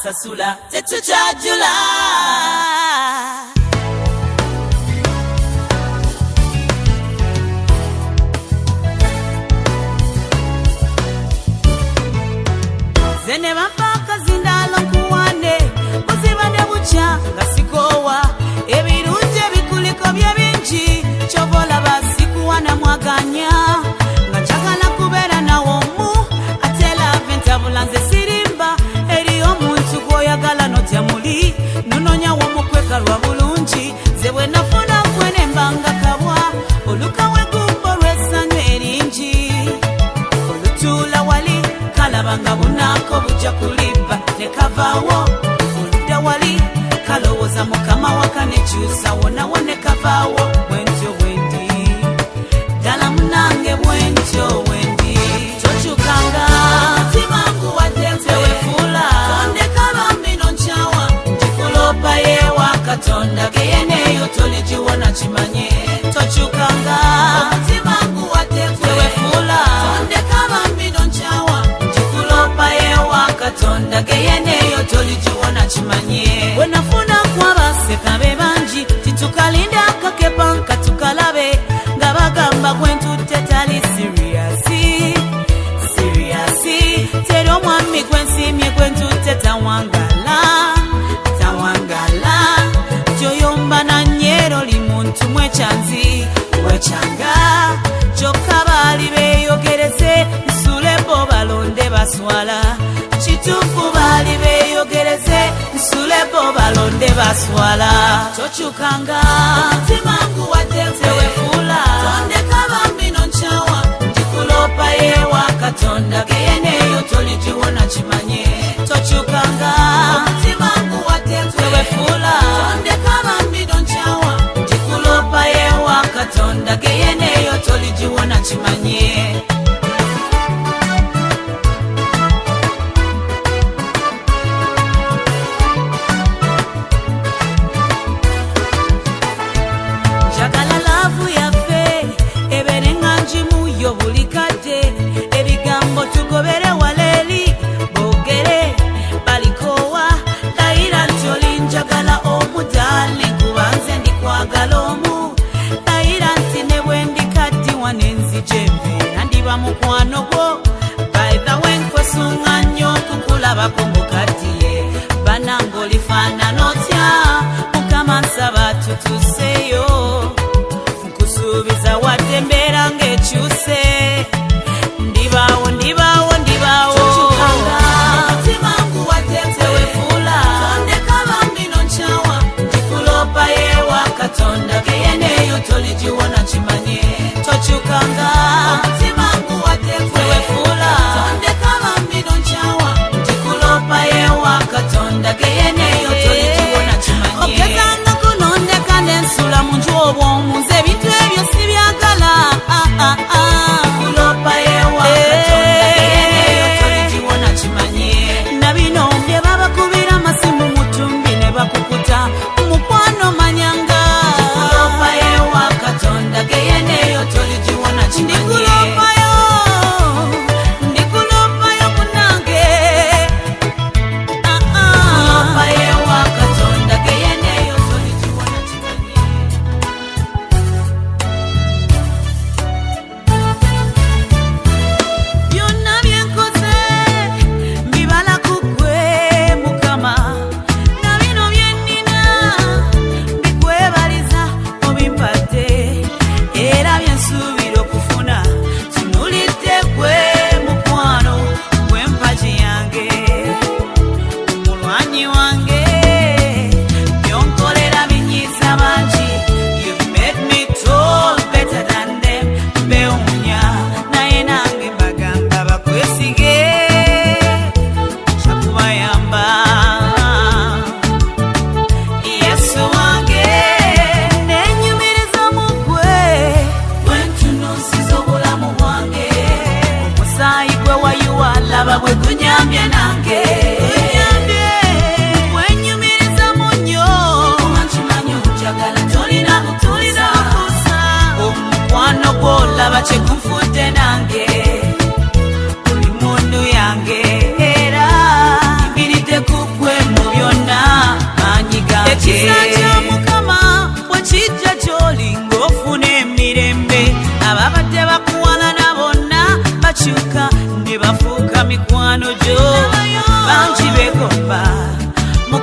asasula tetukyajula. Zene bapaka zindalo nkuwane buziba ne buca nga sikowa ebirungi ebikuliko bye bingi kyobola basikuwana mwaganya nga njagala kubeera nawomu ate lave ntabula nze sirimba eri omuntu gw'oyagala notya muli nononyawo omukweka lwa bulungi ze bwe nafuna kwenemba nga kabwa olukawe gumbo lw'essanyu eringi olutuula wali kalabanga bunako bujja kulimba ne kavaawo oludda wali kalowooza mukama waka nekyusa wonawo ne kavaawo bwentyo bwendi ddala munange bwentyo bwendi tokyukanga mutima nguwadde tewefuula tondeka bambino nkyawa njikulopa yewa katonda geyeneeyo toligiwona kimanye tokyukanga mutima nguwadde tewefuula tondeka bambino nkyawa katonda geyeneeyo toligiwona kimanye bwe nafuna kwabaseka be bangi titukalinda akakepa nka tukalabe nga bagamba gwentutte tali siriyasi teri omwami gwensiimye gwentutte tawangala gyoyomba nanyero li muntu mwekyanzi wekyanga kyokka baali beeyogereze nsule bo balonde baswala kituufu baali beeyogereze nsule bo balonde baswala tokyukanga omutima nguwadde tewefuula tondeka bambino nkyawa njikulopa yewa katonda geyeneeyo toligiwona kimanye tokyukanga omutima nguwadde tewefuula tondeka bambino nkyawa njikulopa yewa katonda geyeneeyo toligiwona kimanye tugobere waleli bogere balikowa dayira ntoli njagala omudale kubanze ndikwagala omu dayira nti nebwe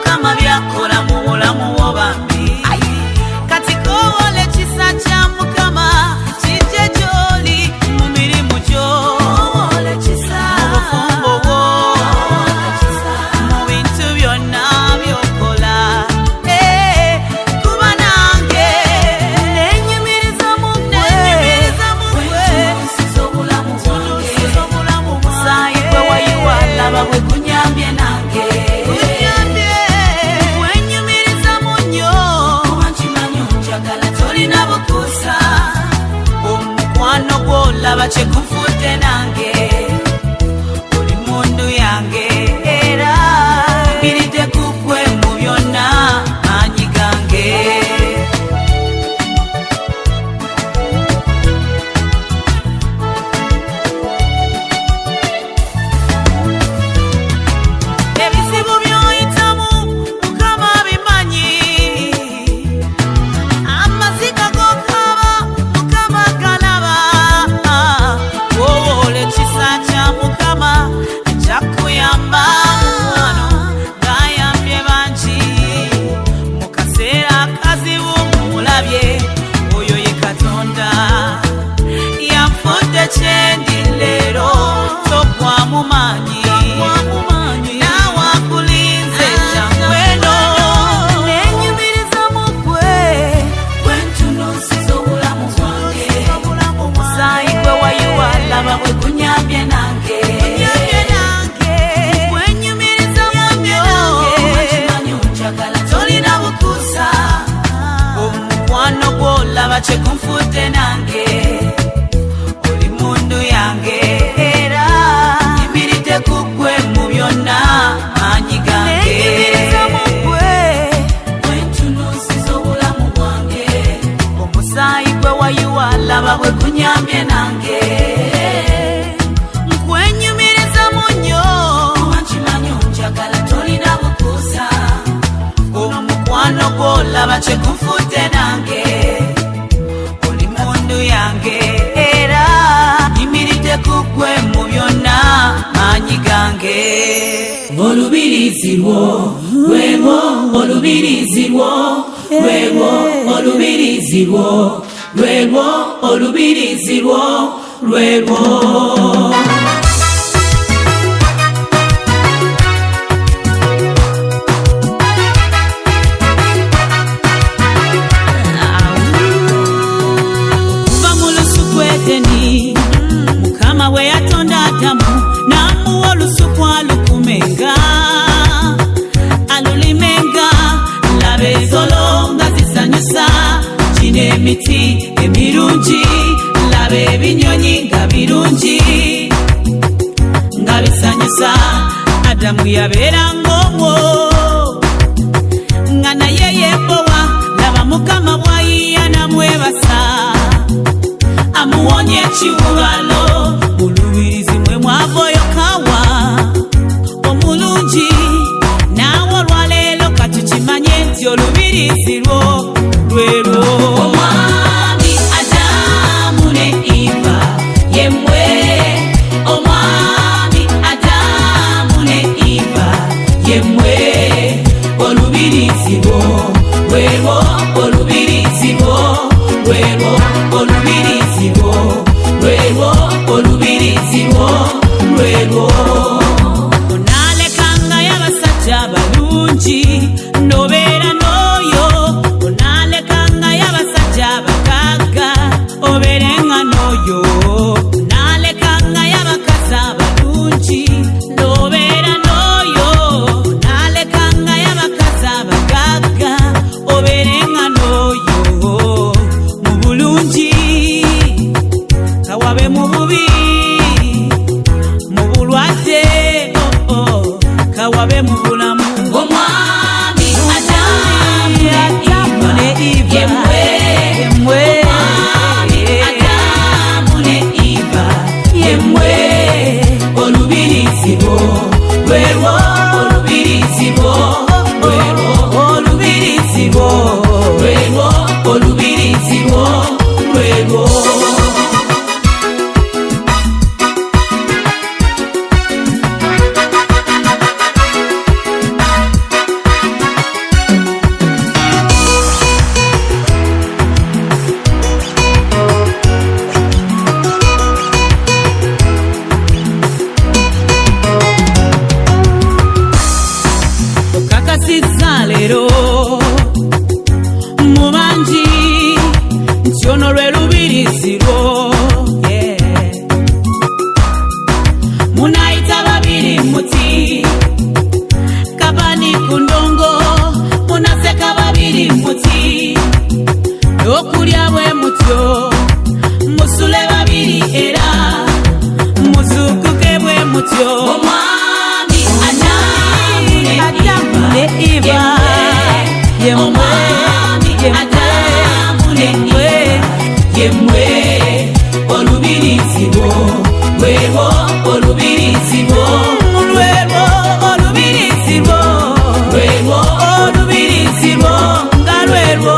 Mukama byakola mu bulamu bwo bambi kati kowole kisa kya Mukama kijje gy'oli mu mirimu gyo mu bufumbo bwo mu bintu byonna by'okola kuba nange neenyumiriza mu ggwe tunuusiza obulamu bwange musaayi gwe wayiwa laba bwe gunyambye nange wenyumiriza munnyo kuba nkimanyi onjagala tolina bukuusa omukwano gwo laba kye gunfudde nange oli mundu yange era mbiridde ku ggwe mu byonna maanyi gange ebizibu by'oyitamu Mukama abimanyi amaziga g'okaaba Mukama galaba wowoole ekisa kya Mukama kyakuyamba mukwano ng'ayambye bangi mu kaseera akazibu mumulabye oyo ye Katonda yanfudde kyendi leero togwamu maanyi naawe akulinze kyangweno neenyumiriza mu ggwe ntunuusiza obulamu bwange musaayi gwe wayiwa laba bwe gunyambye nange wenyumiriza munnyo kimanyi onjagala tolina bukuusa omukwano gwo laba kye gunfudde nange oli mundu yange era nyimiridde ku ggwe mu byonna maanyi gange wentunuusiza obulamu bwange omusaayi gwe wayiwa laba bwe gunyambye nange nkwenyumiriza munnyo kuba nkimanyi onjagala tolina bukuusa omukwano gwo laba kye gunfudde nange oli mundu yange era nyimiridde ku ggwe mu byonna maanyi gange olubirizi lwo lwebo olubirizi lwo lwebo olubirizi lwo lwebo olubirizi lwo lwebo kuva mu lusuku Edeni Mukama we yatonda Adamu n'amuwa olusuku alukumenga alulimenga laba ensolo nga zisanyusa kino emiti emirungi laba ebinyonyi nga birungi nga bisanyusa Adamu yabeeranga omwo nga naye yeebowa laba Mukama bw'ayiiya namwebasa amuwonya ekiwuwalo mu lubirizi mwe mwava oyo Kawa omulungi naawe olwaleero katukimanye nti olubirizi lwo lwerwo omwami Adamu ne Eva yemmwe omwami Adamu ne Eva yemmwe olubirizi lwo lwerwo olubirizi lwo lwerwo olubirizi lwo lwerwo olubirizi lwo lwerwo onalekangayo abasajja abalungi nobeera n'oyo onalekangayo abasajja abagagga obeerenga n'oyo onalekangayo abakazi abalungi nobeera n'oyo onalekangayo abakazi abagagga obeerenga n'oyo mu bulungi kawabe mu bubi mu bulwadde mpuliriza leero mu bangi nti ono lwe lubirizirwo munayita babiri muti kabani ku ndongo munaseka babiri muti okulya bwe mutyo musule babiri era muzukuke bwe mutyo omwami Adamu ne Eva yemwe olubirizibwo lwebo olubirizibwo lwebo olubirizibwo lwebo olubirizibwo nga lwebo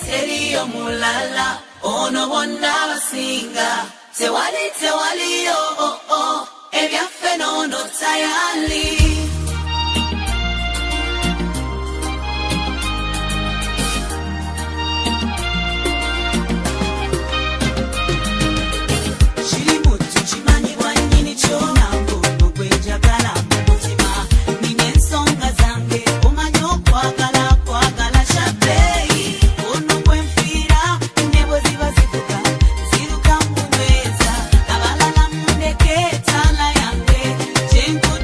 Teri omulala ono bonna basinga tewali ebyaffe n'ono tayali Jingle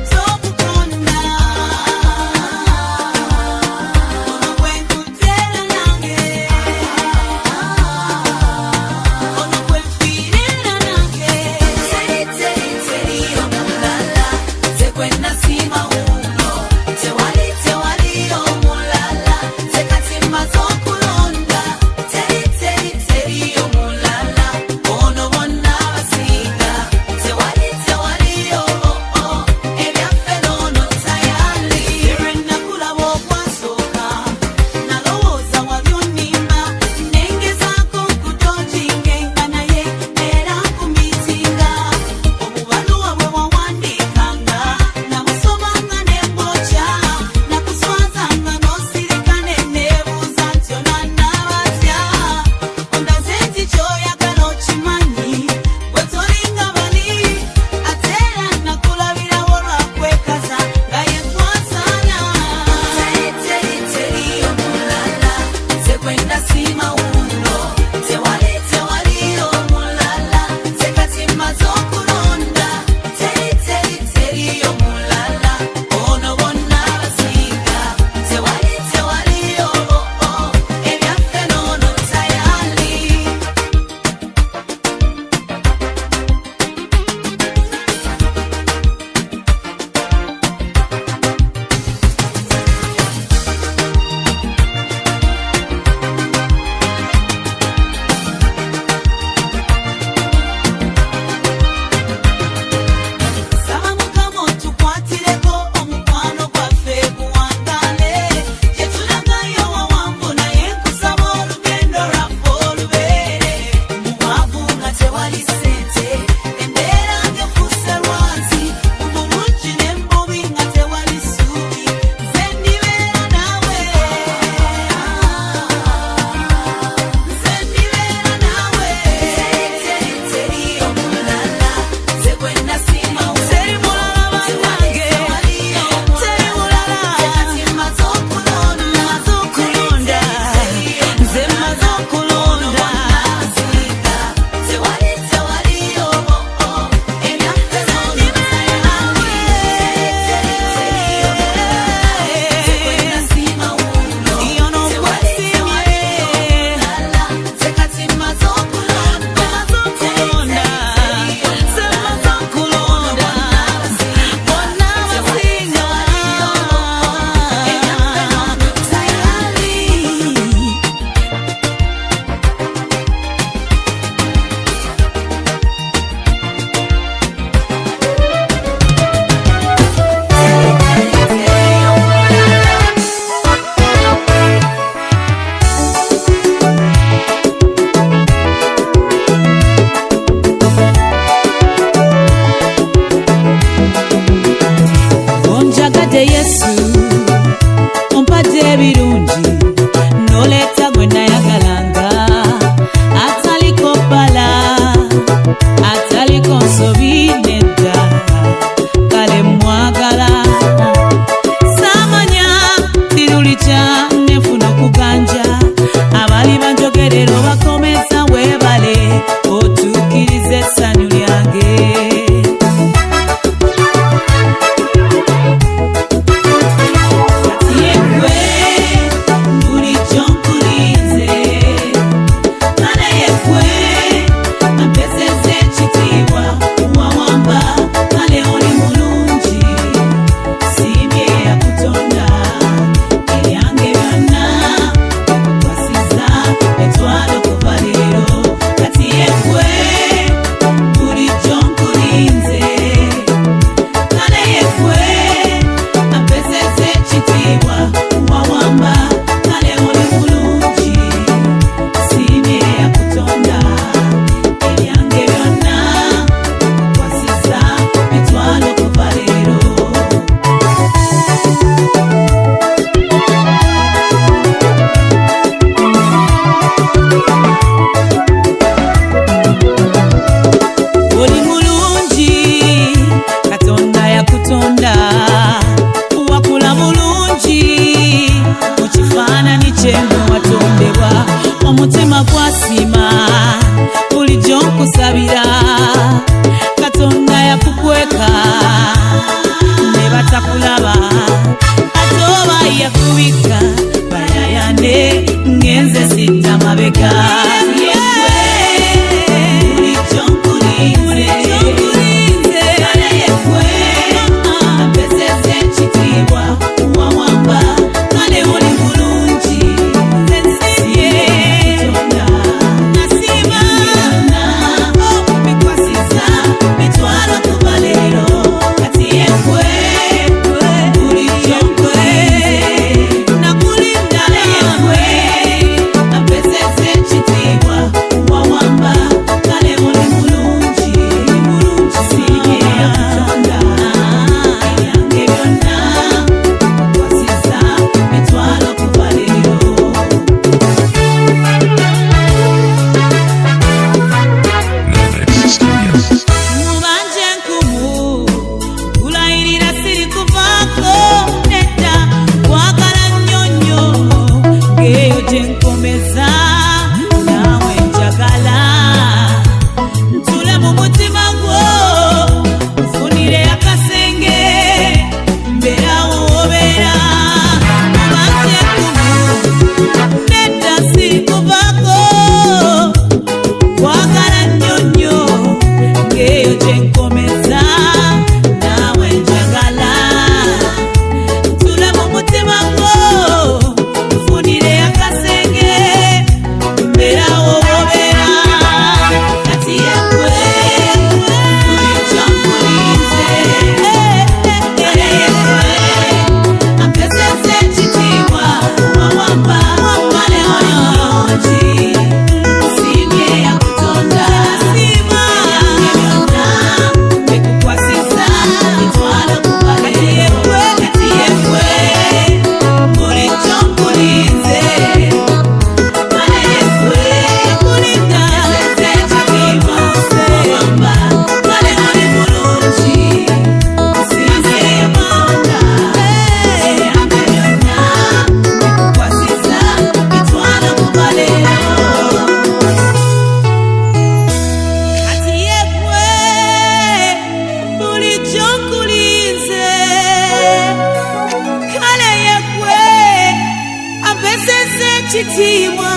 ekitiibwa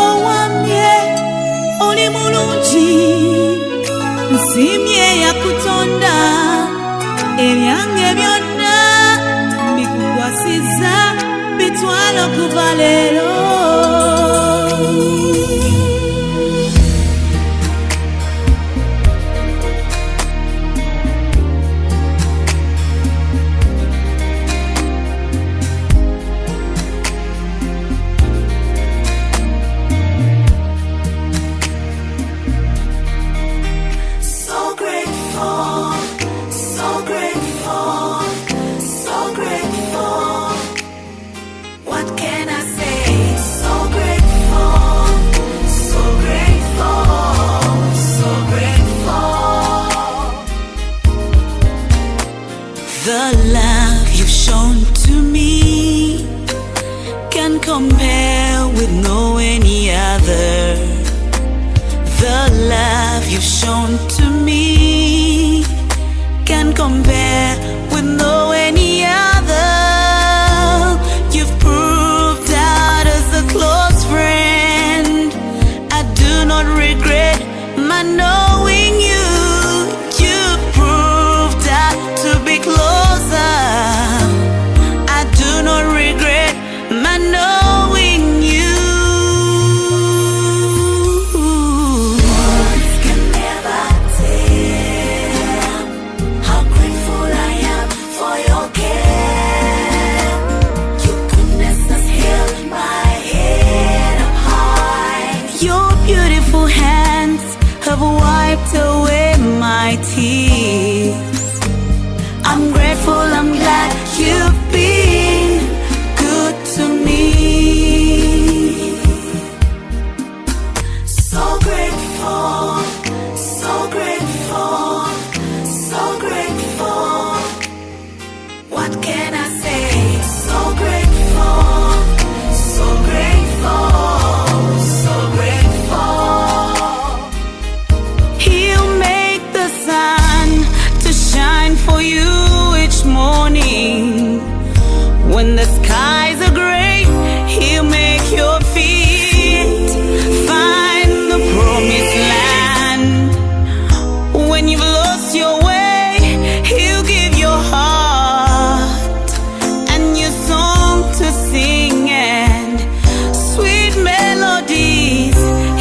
owamye oli mulungi nsimye yakutonda ebyange byonna bikukwasiza bitwala okuva leero The love you've shown to me can compare with no any other. The love you've shown to me can compare with no any other. You've proved out as a close friend. I do not regret my knowing you. You've proved out to be closer. I do not regret my knowing you. Words can never tell how grateful I am for your care. Your goodness has held my head up high. Your beautiful hands have wiped away my tears. I'm grateful, I'm glad you've been good to me. So grateful, so grateful, so grateful. What can I say? So grateful, so grateful, so grateful. He'll make the sun to shine for you each morning. When the skies are gray, he'll make your feet find the promised land. When you've lost your way, he'll give your heart and your song to sing, and sweet melodies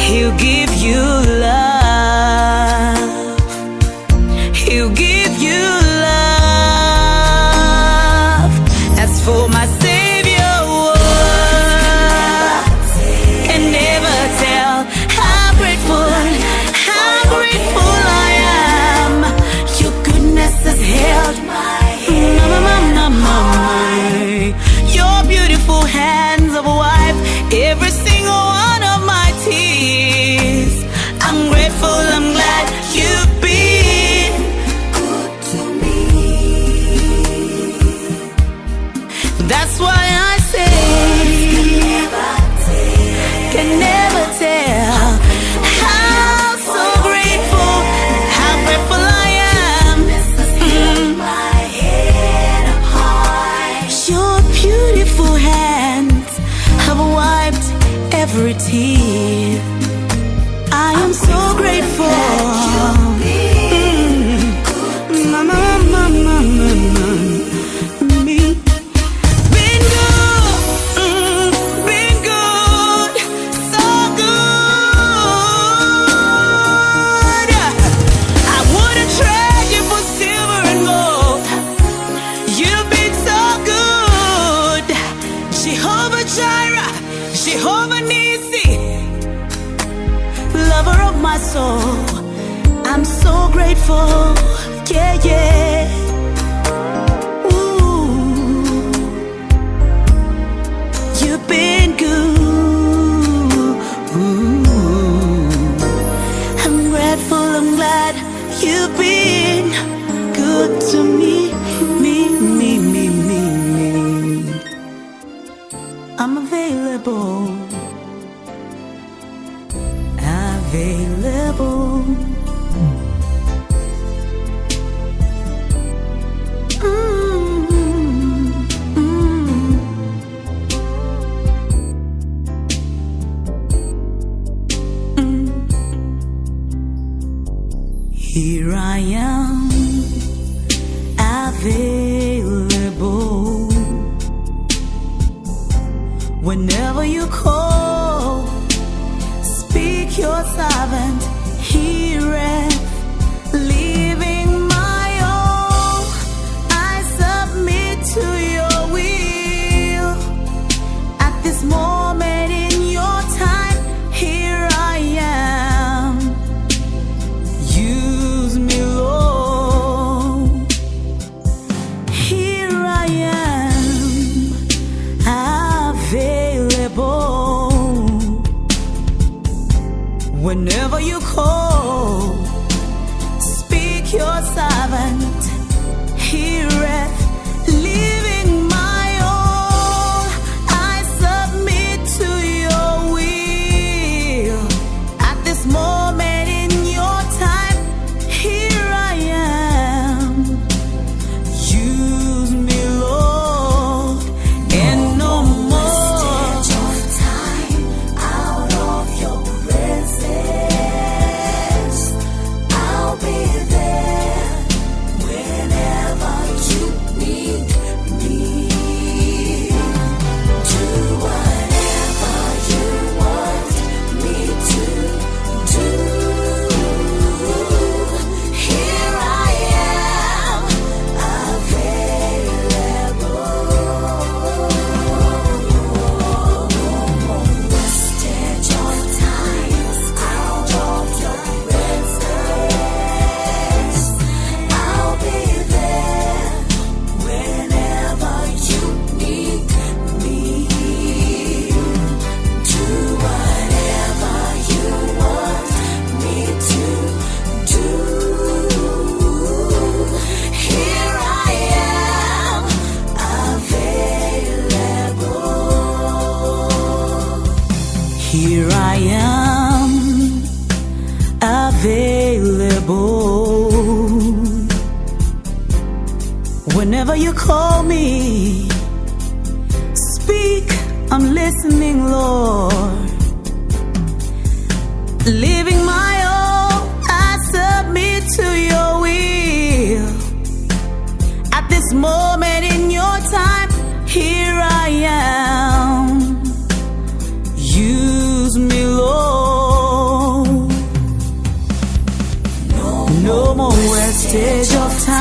he'll give you love. He'll give you love. As for my Savior, words can never tell how grateful I am. Your goodness has held my head. Your beautiful hands have wiped every single one of my tears. I'm grateful, I'm glad you've been good to me. That's why I say can never tell how so grateful, how grateful I am. Your beautiful hands have wiped every tear. I am so grateful. Me. Been good, so good. I wouldn't trade you for silver and gold. You've been so good. Jehovah Jireh, Jehovah Nissi, lover of my soul. I'm so grateful, yeah, yeah. Ooh, you've been good. Ooh, I'm grateful, I'm glad you've been good to me, me. I'm available. I am available. Whenever you call, speak, your servant heareth. Leaving my all, I submit to your will. At this moment in your time, here I am. Use me, Lord. Here I am, available. Whenever you call, speak, your servant heareth. Leaving my all, I submit to your will. At this moment in your time, here I am. Use me, Lord, and no more time out of your presence. I'll be there whenever you need me. Do whatever you want me to do. Here I am, available. Wastage of time out of your presence. I'll be there whenever you need me. Do whatever you want me to do. Here I am, available. Here I am, available. Whenever you call me, speak, I'm listening, Lord. Leaving my all, I submit to your will. At this moment in your time, here I am. Use me, Lord. No more wastage of time.